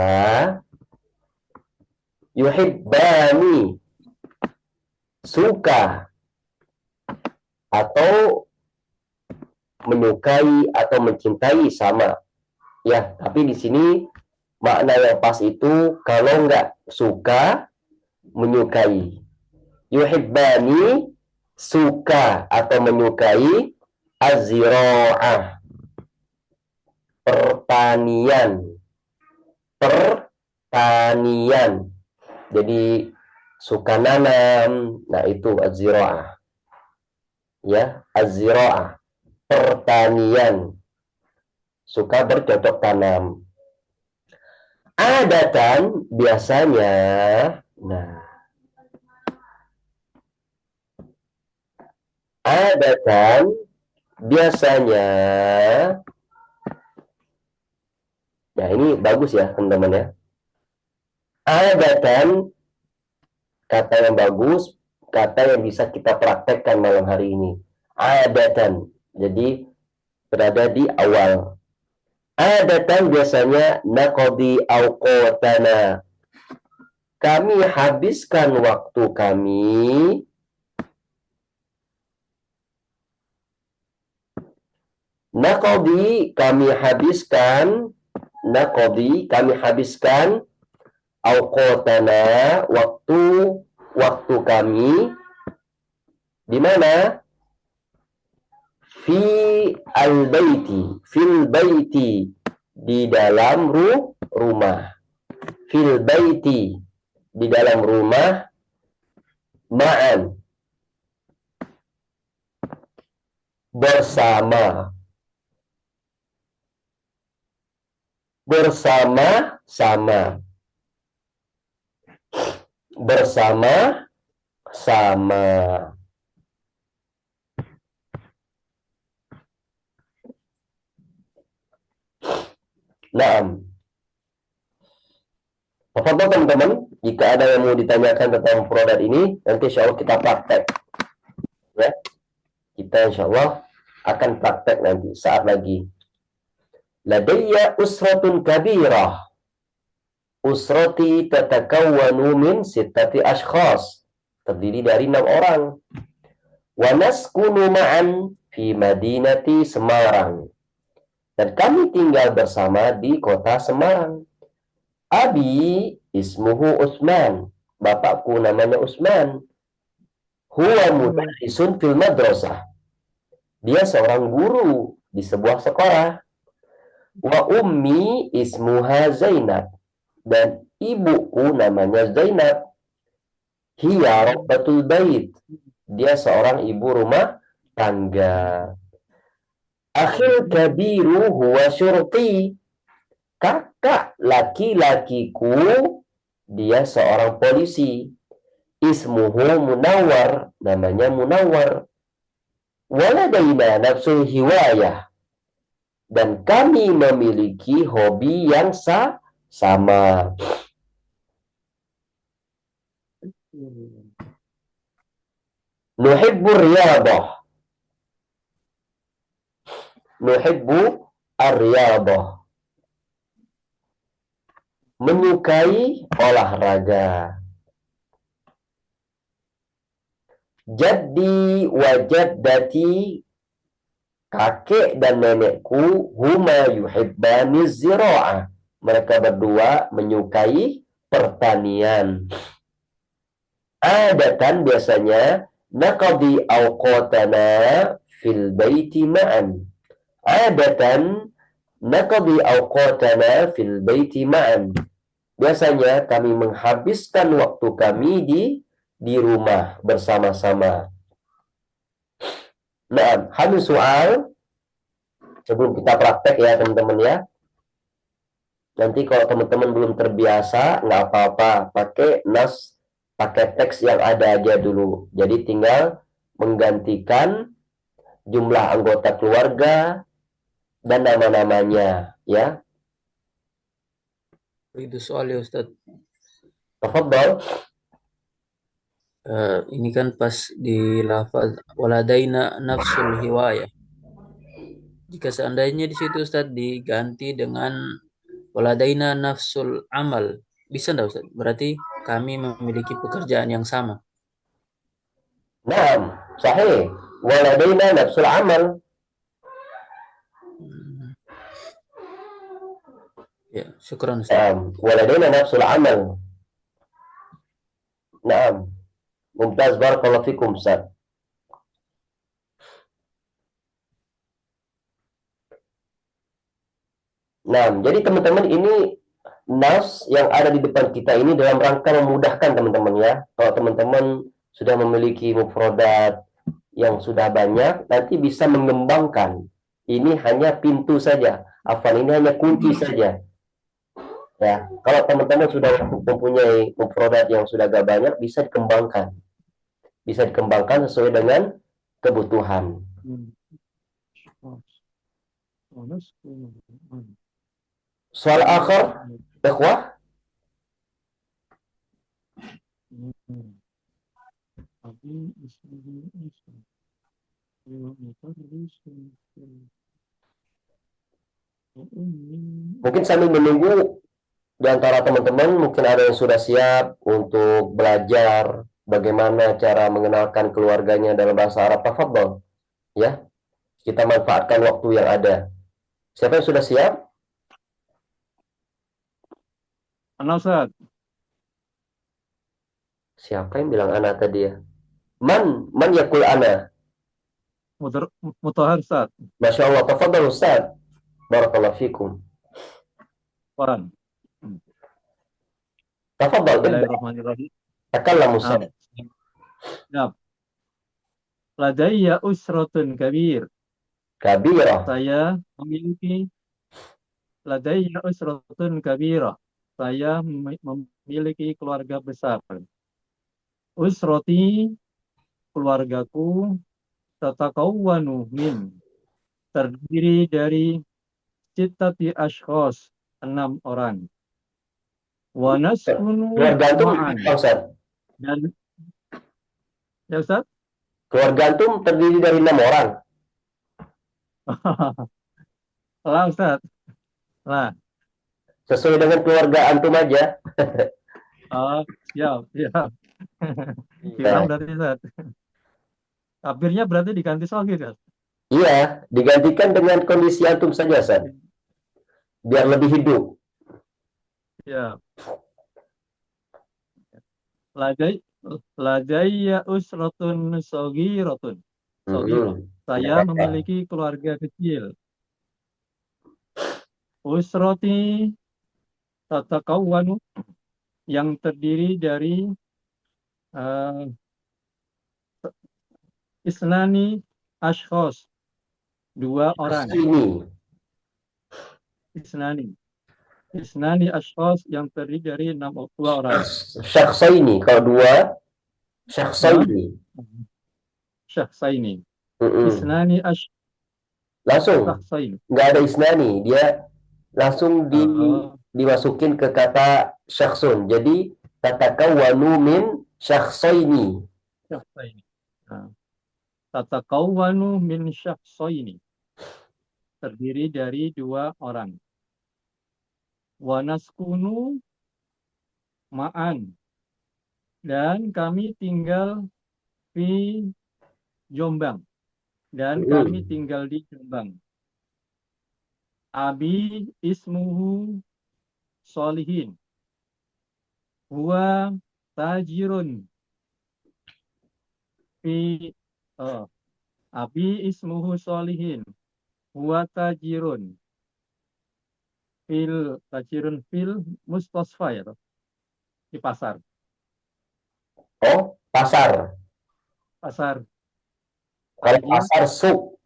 yuhibbani, suka atau menyukai atau mencintai sama. Ya, tapi di sini makna yang pas itu kalau nggak suka, menyukai. Yuhibbani, suka atau menyukai, az-zira'ah. pertanian. Pertanian. Jadi suka nanam, nah itu az-zira'ah. Ya, az-zira'ah. Pertanian. Suka bercocok tanam. Adatan biasanya, nah, adatan biasanya, nah ini bagus ya teman-teman ya. Adatan kata yang bagus, kata yang bisa kita praktekkan malam hari ini. Adatan, jadi berada di awal. Adatan biasanya naqdi awqatana. Kami habiskan waktu kami naqdi kami habiskan awqatana waktu kami di mana? Fil baiti di dalam rumah. Fil baiti di dalam rumah. Ma'an bersama. Bersama-sama. Bersama-sama. Naam. Apa teman-teman? Jika ada yang mau ditanyakan tentang produk ini, nanti insya Allah kita praktek. Ya, kita insya Allah akan praktek nanti saat lagi. Ladayya usratun kabirah. Usrati tatakawwanu min sittati ashkhas. Terdiri dari 6 orang. Wa naskunu ma'an fi madinati Semarang. Dan kami tinggal bersama di kota Semarang. Abi ismuhu Utsman. Bapakku namanya Utsman. Huwa mudarrisun fil madrasah. Dia seorang guru di sebuah sekolah. Wa ummi ismuha Zainab. Dan ibuku namanya Zainab. Hiya rabbatul bait. Dia seorang ibu rumah tangga. Akhil kabiru huwa syurti. Kakak laki-lakiku dia seorang polisi. Ismuhu Munawwar, namanya Munawwar. Waladaina nafsul hiwayah. Dan kami memiliki hobi yang sama. Nuhibbu riyadah. Nuhibbu ar-riyadah. Menyukai olahraga. Jaddi wa jaddati, kakek dan nenekku, huma yuhibbani zira'ah. Mereka berdua menyukai pertanian. Adatan biasanya naqdi awqatana fil baiti ma'an. Adatan naqdi awqatana fil baiti ma'an. Biasanya kami menghabiskan waktu kami di rumah bersama-sama. Nah, hamil soal sebelum kita praktek ya teman-teman ya. Nanti kalau teman-teman belum terbiasa, nggak apa-apa, pakai pakai teks yang ada aja dulu. Jadi tinggal menggantikan jumlah anggota keluarga dan nama-namanya ya. Itu soal ya Ustadz. Tafadhol. Ini kan pas di lafaz waladaina nafsul hiwayah. Jika seandainya di situ Ustadz diganti dengan waladaina nafsul amal, bisa enggak Ustadz? Berarti kami memiliki pekerjaan yang sama. Naam, sahih. Waladaina nafsul amal. Ya, syukran Ustadz. Waladaina nafsul amal. Naam. Mumtaz, barakallahu fikum Ustaz. Nah, jadi teman-teman ini nafs yang ada di depan kita ini dalam rangka memudahkan teman-teman ya. Kalau teman-teman sudah memiliki mufrodat yang sudah banyak, nanti bisa mengembangkan. Ini hanya pintu saja. Afwan, ini hanya kunci saja. Ya, kalau teman-teman sudah mempunyai mufrodat yang sudah agak banyak, bisa dikembangkan. Bisa dikembangkan sesuai dengan kebutuhan. Soal akhir, ikhwah. Mungkin sambil menunggu di antara teman-teman, mungkin ada yang sudah siap untuk belajar bagaimana cara mengenalkan keluarganya dalam bahasa Arab. Tafadhol. Ya, kita manfaatkan waktu yang ada. Siapa yang sudah siap? Ana Ustaz. Siapa yang bilang ana tadi ya? Man yakul ana? Mutahhar Ustaz. Masya Allah, tafadhol Ustaz. Barakallahu fikum. Quran. Tafadhol, Bismillahirrahmanirrahim. takallam Ustaz. Nah, ladayya usratun kabir. Kabirah. Saya memiliki ladayya usratun kabirah. Saya memiliki keluarga besar. Usrati, keluargaku, tatakawwanu min, terdiri dari sittati ashkhos, 6 orang. Wa naskunu Keluarga antum, ma'an. Ustaz. Dan ya Ustaz? Keluarga antum terdiri dari 6 orang. Lah Ustaz. Lah. Sesuai dengan keluarga antum aja. Siap. Gimana berarti Ustaz? Takbirnya berarti diganti sohir ya? Iya, digantikan dengan kondisi antum saja, Ustaz. Biar lebih hidup. Ya. Ladayya usratun sogiratun. Saya memiliki keluarga kecil. Usrati tatakawwanu, yang terdiri dari isnani ashkhos, 2 orang. Isnani ashkhos, yang terdiri dari 2 orang. Syakhsaini, kalau 2 syakhsaini. Syakhsaini. Isnani langsung. syakhsaini. Nggak ada isnani, dia langsung dimasukin ke kata syakhsun. Jadi tatakawwanu min syakhsaini. Tatakawwanu min syakhsaini, terdiri dari 2 orang. Wa naskunu ma'an, dan kami tinggal di Jombang, dan kami tinggal di Jombang. Abi ismuhu Solihin, huwa tajirun fi Abi ismuhu Solihin, huwa tajirun fil mustasfa, ya, di pasar. Oh, pasar. Kalau pasar suk.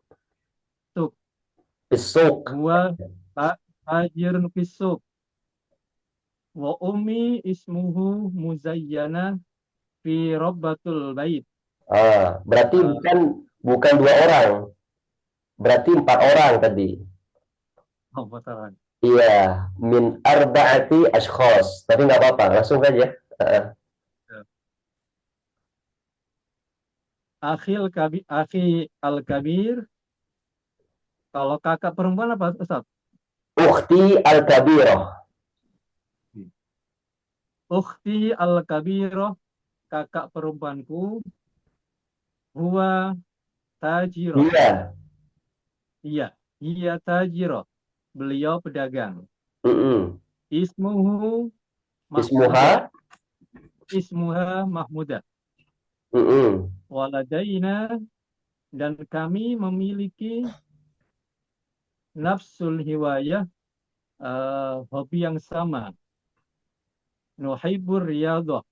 Fisuk. Huwa tajirun fisuk. Wa ummi ismuhu Muzayyana fi rabbatul bait. Berarti bukan 2 orang. Berarti 4 orang tadi. 4 orang. Iya, min arba'ati ashkhos. Tapi nggak apa-apa, langsung saja. Akhi al-kabir. Kalau kakak perempuan apa, Ustaz? Ukhti al-kabirah. Ukhti al-kabirah, kakak perempuanku. Huwa tajirah. Iya tajirah. Beliau pedagang. Ismuha Mahmudah. Waladaina, dan kami memiliki nafsul hiwayah, hobi yang sama. Nuhibbur riyadhah,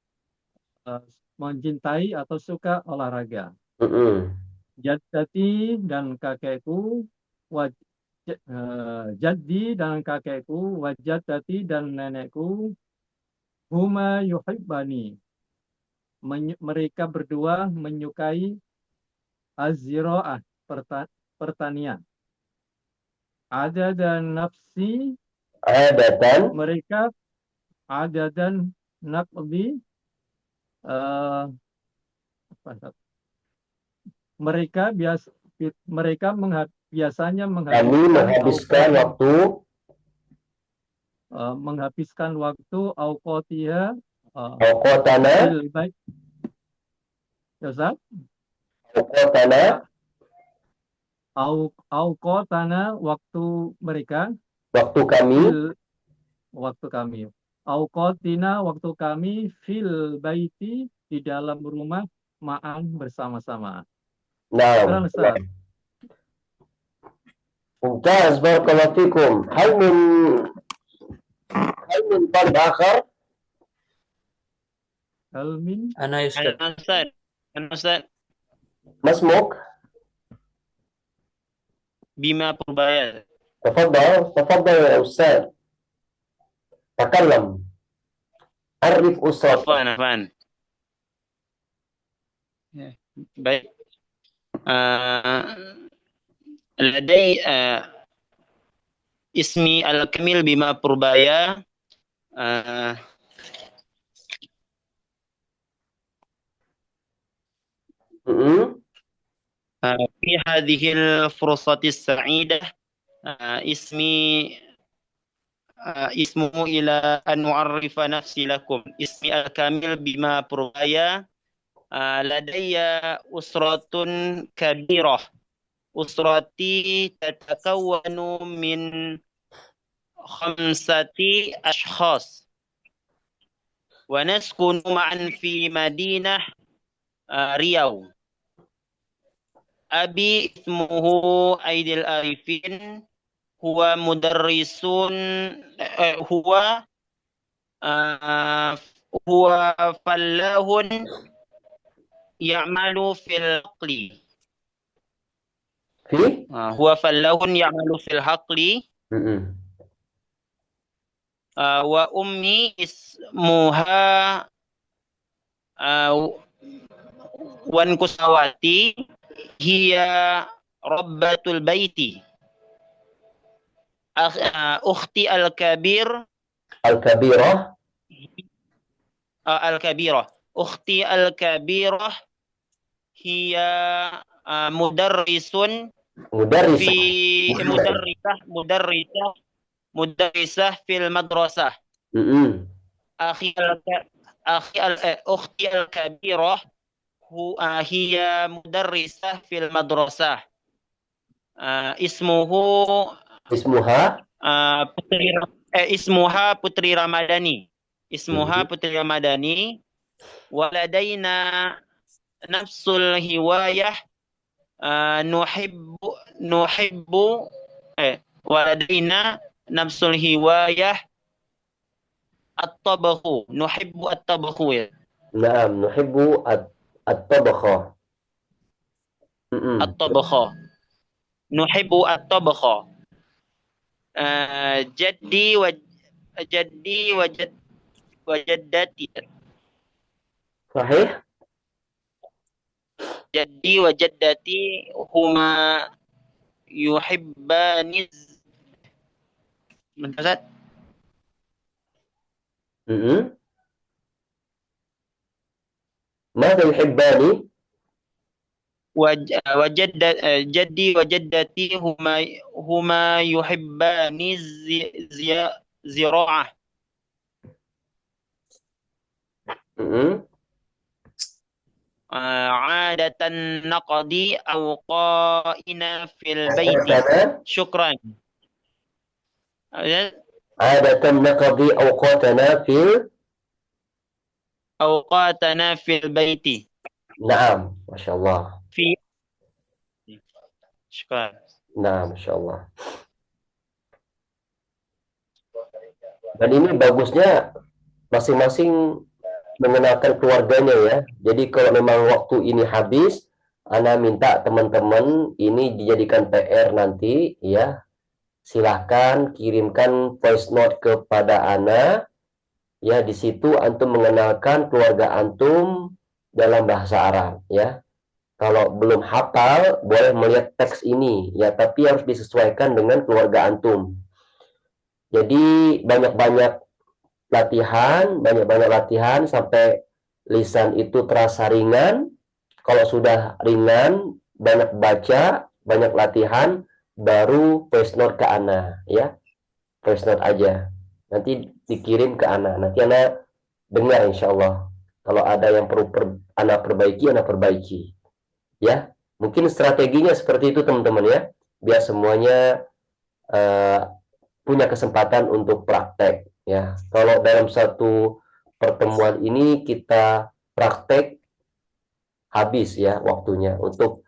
mencintai atau suka olahraga. Jaddati dan kakekku, jaddi dan kakekku, wajaddati dan nenekku, huma yuhibbani. Mereka berdua menyukai az-zira'ah, pertanian. Ada dan nafsi, mereka ada dan naqdi, mereka biasanya menghabiskan waktu auqatiha, fil bait. Ya, Ustaz? Auqatana, waktu mereka, waktu kami, waktu kami. Auqatina, waktu kami, fil baiti, di dalam rumah, ma'an, bersama-sama. نعم Ustaz. ممتاز بارك الله فيكم. هل من طالب آخر؟ Hal min Ana Ustaz. Ana Ustaz. ما اسمك؟ Bima Purbaya. تفضل يا أستاذ، تكلم، عرف أسرتك. Afwan. Baik. لدي اسمي الكامل بما Purbaya. في هذه الفرصة السعيدة اسمه إلى أن أعرف نفسي لكم. اسمي الكامل بما Purbaya. لدي أسرة كبيرة. أسرتي تتكون من 5 أشخاص، ونسكن معا في مدينة رياض. أبي اسمه أيدي العارفين، هو مدرس، هو فلاح يعمل في الحقل. هو فلاح يعمل في الحقل. وأمي اسمها Wankusawati, hiya rabbatul baiti. Ukhti al-kabirah. Ukhti al-kabirah hiya mudarrisun fi mudarrisah fil madrasah. Ukhti al-kabirah hiya mudarrisah fil madrasah. Ismuha Putri Ramadhani. Putri Ramadhani. Waladaina nafsul hiwayah, nuhibbu waladaina nafsul hiwayah at-tabakhu. Nuhibbu at-tabakhu ya. Naam, nuhibbu at-tabakha. At-tabakha. Nuhibbu at-tabakha. Jaddi wa jaddati. Sahih? Jaddi wa jaddati huma yuhibbani. Ustaz? ماذا يحبان؟ جدي وجدتي هما يحبان الزراعة. عادة نقضي أوقاتنا في البيت. شكرا. عادة نقضي أوقاتنا في البيت. نعم، ما شاء الله. شكرا. نعم، ما شاء الله. Dan ini bagusnya masing-masing mengenalkan keluarganya ya. Jadi kalau memang waktu ini habis, Ana minta teman-teman ini dijadikan PR nanti ya. Silahkan kirimkan voice note kepada Ana. Ya, di situ antum mengenalkan keluarga antum dalam bahasa Arab ya. Kalau belum hafal, boleh melihat teks ini ya, tapi harus disesuaikan dengan keluarga antum. Jadi banyak-banyak latihan sampai lisan itu terasa ringan. Kalau sudah ringan, banyak baca, banyak latihan, baru voice note ke Ana ya. Voice note aja. Nanti dikirim ke Ana. Nanti Ana dengar insya Allah. Kalau ada yang perlu Ana perbaiki. Ya, mungkin strateginya seperti itu teman-teman ya. Biar semuanya uh, punya kesempatan untuk praktek ya. Kalau dalam satu pertemuan ini kita praktek habis ya waktunya untuk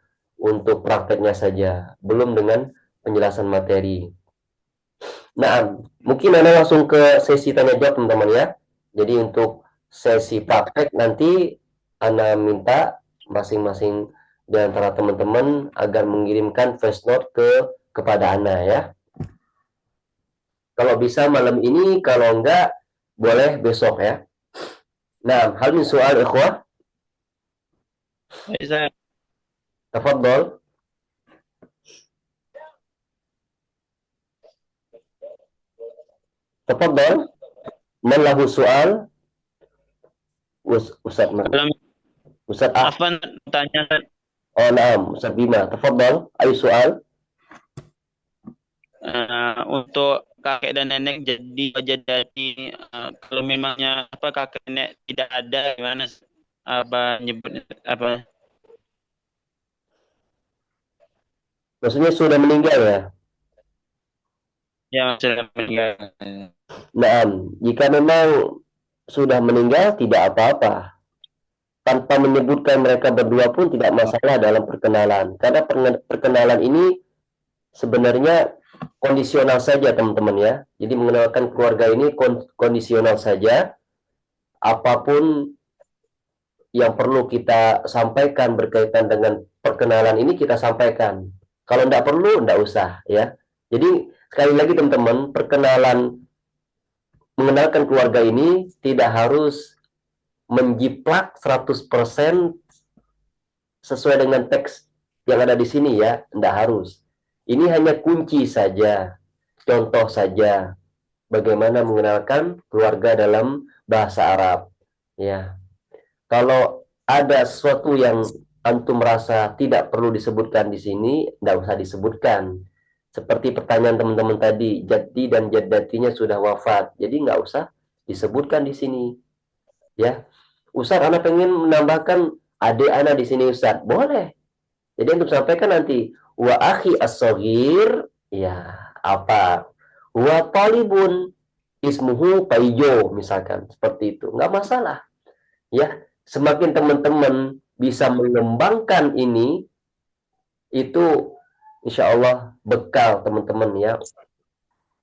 prakteknya saja, belum dengan penjelasan materi. Nah, mungkin Anda langsung ke sesi tanya jawab teman-teman ya. Jadi untuk sesi praktek nanti Anda minta masing-masing di antara teman-teman agar mengirimkan voice note kepada Anda ya. Kalau bisa malam ini, kalau enggak boleh besok ya. Nah, hal min soal ikhwah, Ustaz. tafadhol. Tafadhol. Man lahu soal? Ustaz Kalau Ustaz Ah. Afwan tanya Ustaz. Oh, naam, Ustaz Bima. Tafadhol. Ayo soal. Untuk kakek dan nenek jadi wajadati, kalau memangnya kakek nenek tidak ada, gimana nyebutnya apa? Maksudnya sudah meninggal ya? Ya, sudah meninggal. Naam, jika memang sudah meninggal tidak apa-apa. Tanpa menyebutkan mereka berdua pun tidak masalah dalam perkenalan. Karena perkenalan ini sebenarnya kondisional saja teman-teman ya. Jadi mengenalkan keluarga ini kondisional saja. Apapun yang perlu kita sampaikan berkaitan dengan perkenalan ini kita sampaikan. Kalau tidak perlu, tidak usah ya. Jadi sekali lagi teman-teman, perkenalan mengenalkan keluarga ini tidak harus menjiplak 100% sesuai dengan teks yang ada di sini ya, tidak harus. Ini hanya kunci saja, contoh saja bagaimana mengenalkan keluarga dalam bahasa Arab. Ya, kalau ada sesuatu yang antum merasa tidak perlu disebutkan di sini, tidak usah disebutkan. Seperti pertanyaan teman-teman tadi, jaddi dan jaddatinya sudah wafat, jadi nggak usah disebutkan di sini. Ya, Ustaz, anak pengen menambahkan adik anak di sini Ustaz, boleh. Jadi untuk sampaikan nanti wa akhi as-saghir, ya apa? Wa talibun ismuhu Paijo misalkan seperti itu, nggak masalah. Ya, semakin teman-teman bisa mengembangkan ini, itu insya Allah bekal teman-teman ya,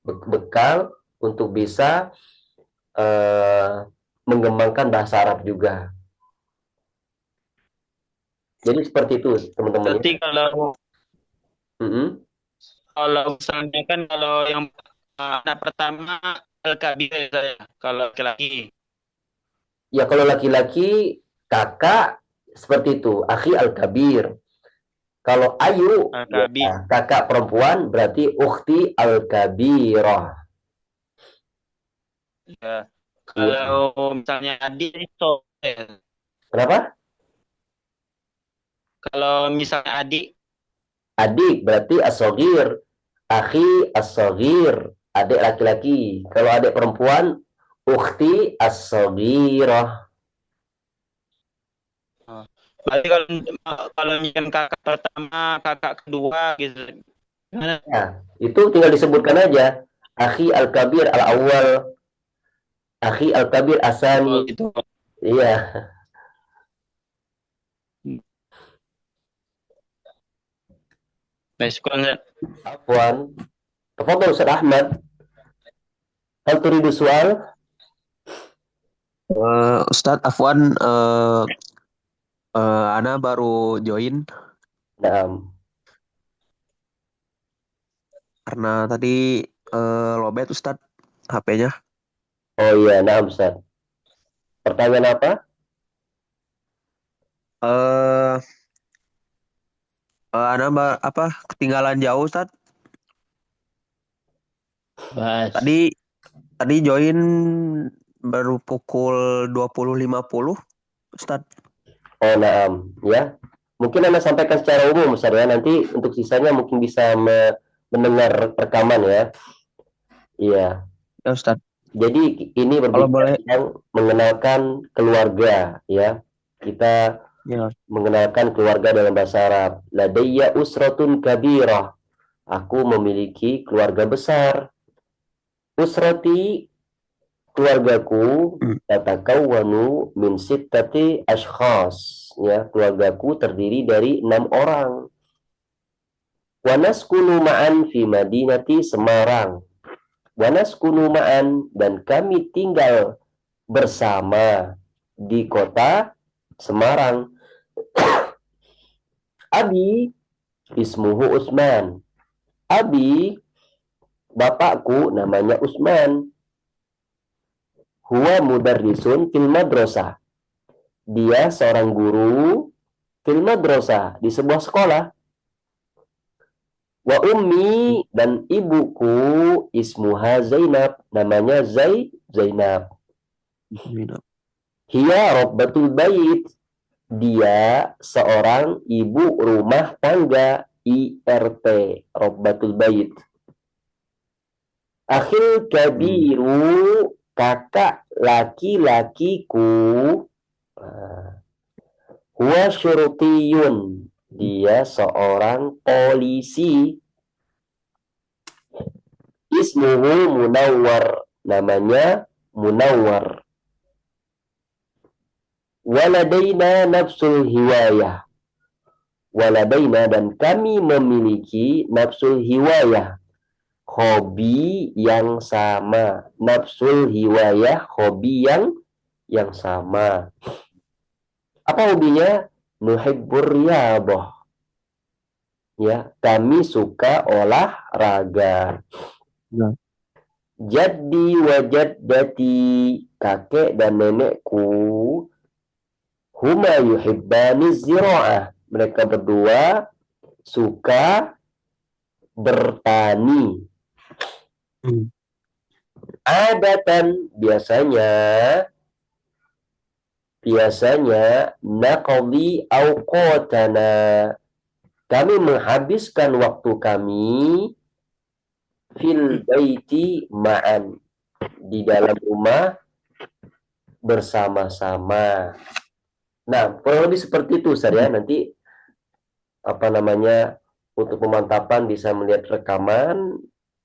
bekal untuk bisa mengembangkan bahasa Arab juga. Jadi seperti itu teman-teman Berarti ya. kalau misalnya kan kalau yang anak pertama Al-Kabir saya, kalau laki-laki. Ya kalau laki-laki kakak seperti itu, akhi Al-Kabir. Kalau Ayu ya, kakak perempuan berarti ukhti Al-Kabirah. Ya. Kalau misalnya adik itu Kenapa? Kalau misalnya adik berarti as-saghir, akhi as-saghir, adik laki-laki. Kalau adik perempuan, ukhti as-saghirah. berarti kalau misalkan kakak pertama, kakak kedua gitu. Gimana? Nah, itu tinggal disebutkan aja. Akhi al-kabir al-awwal, akhi al-kabir asani. Gitu. Iya. Baik, syukuran. Afwan. Tafadhol Ustaz Ahmad. Hal turidu soal? Ustadz Afwan, Ana baru join Naam. karena tadi lobet Ustadz HP-nya. Oh iya, naam Ustaz. Pertanyaan apa? Eh, Ana ketinggalan jauh Ustadz. Bas. Tadi join baru pukul 20.50 Ustadz. Oh, naam, ya. Mungkin Anda sampaikan secara umum, Ustaz ya. Nanti untuk sisanya mungkin bisa mendengar rekaman ya. Iya. Ya Ustadz. Jadi ini Kalau berbicara boleh. tentang mengenalkan keluarga ya. Kita Ya. mengenalkan keluarga dalam bahasa Arab. Ladayya usratun kabirah. Aku memiliki keluarga besar. Usrati, keluargaku, tatakawwanu min sittati ashkhas. Ya, keluargaku terdiri dari 6 orang. Wa naskunu ma'an fi madinati Semarang. Wa naskunu ma'an, dan kami tinggal bersama di kota Semarang. Abi ismuhu Utsman. Abi, bapakku namanya Utsman. Huwa mudarrisun fil madrasah. Dia seorang guru fil madrasah, di sebuah sekolah. Wa ummi, dan ibuku ismuha Zainab, namanya Zainab. Hiya rabbatul bait. Dia seorang ibu rumah tangga, IRT, rabbatul bait. Akhil kabiru, kakak laki-lakiku. Huwa syurutiyun, dia seorang polisi. Ismuhu Munawwar, namanya Munawwar. Waladaina nafsul hiwayah. Waladaina, dan kami memiliki nafsul hiwayah, hobi yang sama. Nafsul hiwayah, hobi yang sama. Apa hobinya? Nuhibbur riyadhah. Ya, kami suka olahraga. Ya. Jaddi wa jaddati, kakek dan nenekku, huma yuhibbani zira'ah, mereka berdua suka bertani. Adatan, biasanya naqdi awqatana, kami menghabiskan waktu kami fil baiti ma'an, di dalam rumah bersama-sama. Nah, kurang lebih seperti itu Ustaz ya. Nanti untuk pemantapan bisa melihat rekaman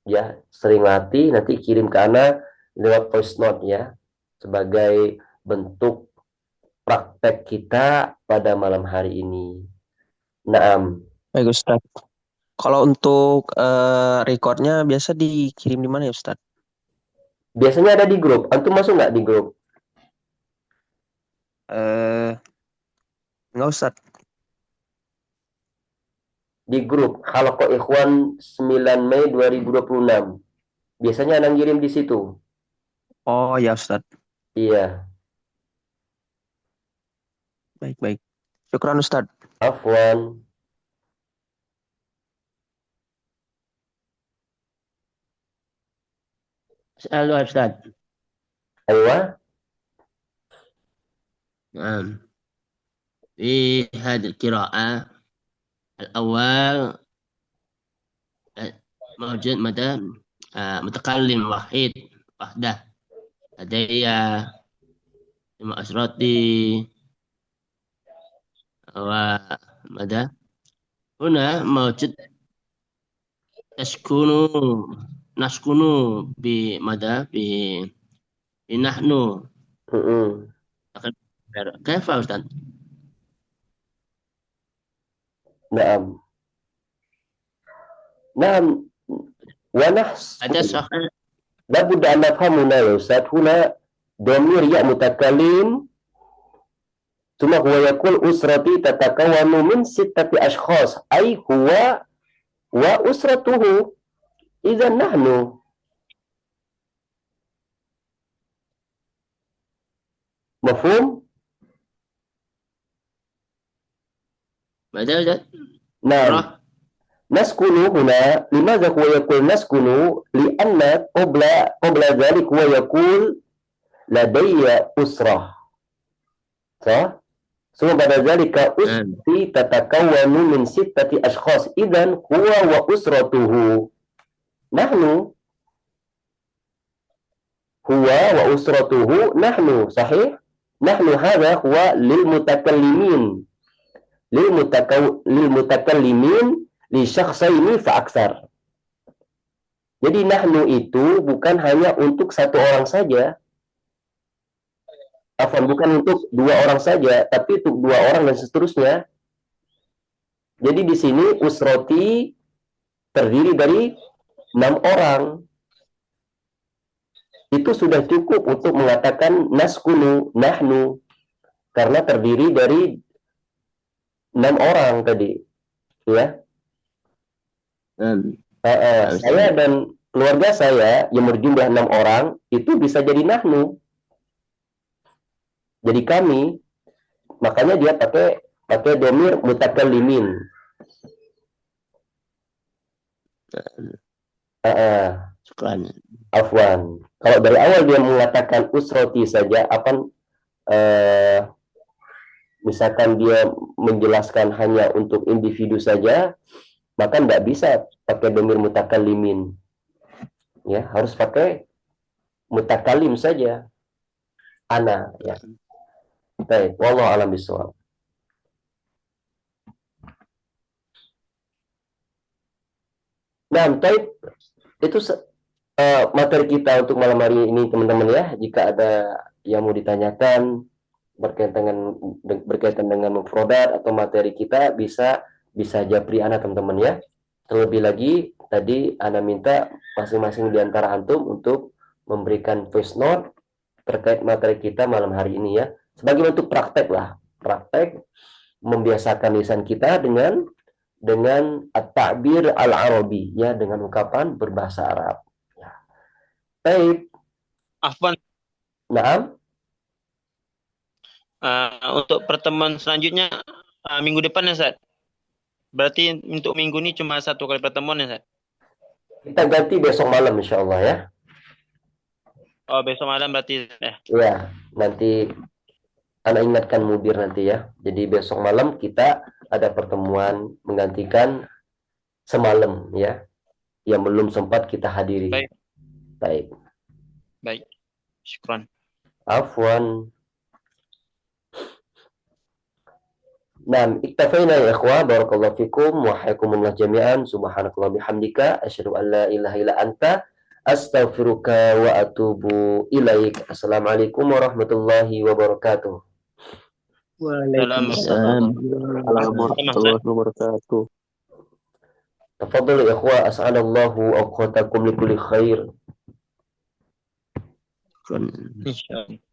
ya, sering latih, nanti kirim ke Ana lewat voice note ya, sebagai bentuk praktek kita pada malam hari ini. Naam. Baik Ustaz. Kalau untuk recordnya biasa dikirim di mana ya Ustaz? Biasanya ada di grup. Antum masuk nggak di grup? Nggak Ustaz. Di grup Halaqah Ikhwan 9 Mei 2026. Biasanya Ana ngirim di situ. Oh ya Ustaz. Iya. Baik. Syukran Ustaz. Afwan. Halo Ustaz. Aywa. نعم. في هذه القراءة الأول موجود مدى متكلم وحيد وحده لدي أسرتي ومدى هنا موجود نسكن بمدى بنحن. كيف أستاذ؟ نعم. ونحس. Ada soal. لابد أن نفهم هنا يا أستاذ هنا ضمير ياء متكلم ثم هو يقول أسرتي تتكون من 6 أشخاص أي هو وأسرته إذا نحن مفهوم؟ ماذا أستاذ؟ نعم اقرأ. نسكن هنا لماذا هو يقول نسكن لأن قبل ذلك هو يقول لدي أسرة صح؟ ثم بعد ذلك أسرتي تتكون من 6 أشخاص إذا هو وأسرته نحن هو وأسرته نحن صحيح؟ نحن هذا هو للمتكلمين للمتكلمين لشخصين فأكثر. Jadi nahnu itu bukan hanya untuk 1 orang saja, bukan untuk 2 orang saja, tapi untuk 2 orang dan seterusnya. Jadi di sini usroti terdiri dari 6 orang. Itu sudah cukup untuk mengatakan naskunu, nahnu, karena terdiri dari 6 orang tadi, ya. Saya dan keluarga saya yang berjumlah 6 orang itu bisa jadi nahnu, jadi kami. Makanya dia pakai domir mutakallimin. Afwan. Kalau dari awal dia mengatakan usroti saja, misalkan dia menjelaskan hanya untuk individu saja, maka tidak bisa pakai domir mutakallimin. Ya, harus pakai mutakallim saja. Ana, ya. Baik, wallahu a'lam bishawab. Nah, baik. Itu materi kita untuk malam hari ini, teman-teman ya. Jika ada yang mau ditanyakan berkaitan dengan mufradat atau materi kita, bisa japri ana teman-teman ya. Terlebih lagi tadi ana minta masing-masing di antara antum untuk memberikan voice note terkait materi kita malam hari ini ya. Sebagai bentuk praktek lah, praktek membiasakan lisan kita dengan at-ta'bir al-arabi ya, dengan ungkapan berbahasa Arab. Ya. Baik. Afwan. Naam. Untuk pertemuan selanjutnya minggu depan ya, Ustaz. Berarti untuk minggu ini cuma 1 kali pertemuan ya, Ustaz? Kita ganti besok malam insyaallah ya. Oh, besok malam berarti ya. Ya, nanti Anda ingatkan mudir nanti ya. Jadi besok malam kita ada pertemuan menggantikan semalam ya, yang belum sempat kita hadiri. Baik. Syukran. Afwan. Naam, iktafaina ya ikhwah, barakallahu fikum wa hayakumullah jami'an. Subhanakallah bihamdika asyhadu an la ilaha illa anta astaghfiruka wa atubu ilaik. Assalamualaikum warahmatullahi wabarakatuh. Waalaikumsalam warahmatullahi wabarakatuh. Tafadhalu ya ikhwah, as'alallahu awqatakum likulli khair. Insyaallah.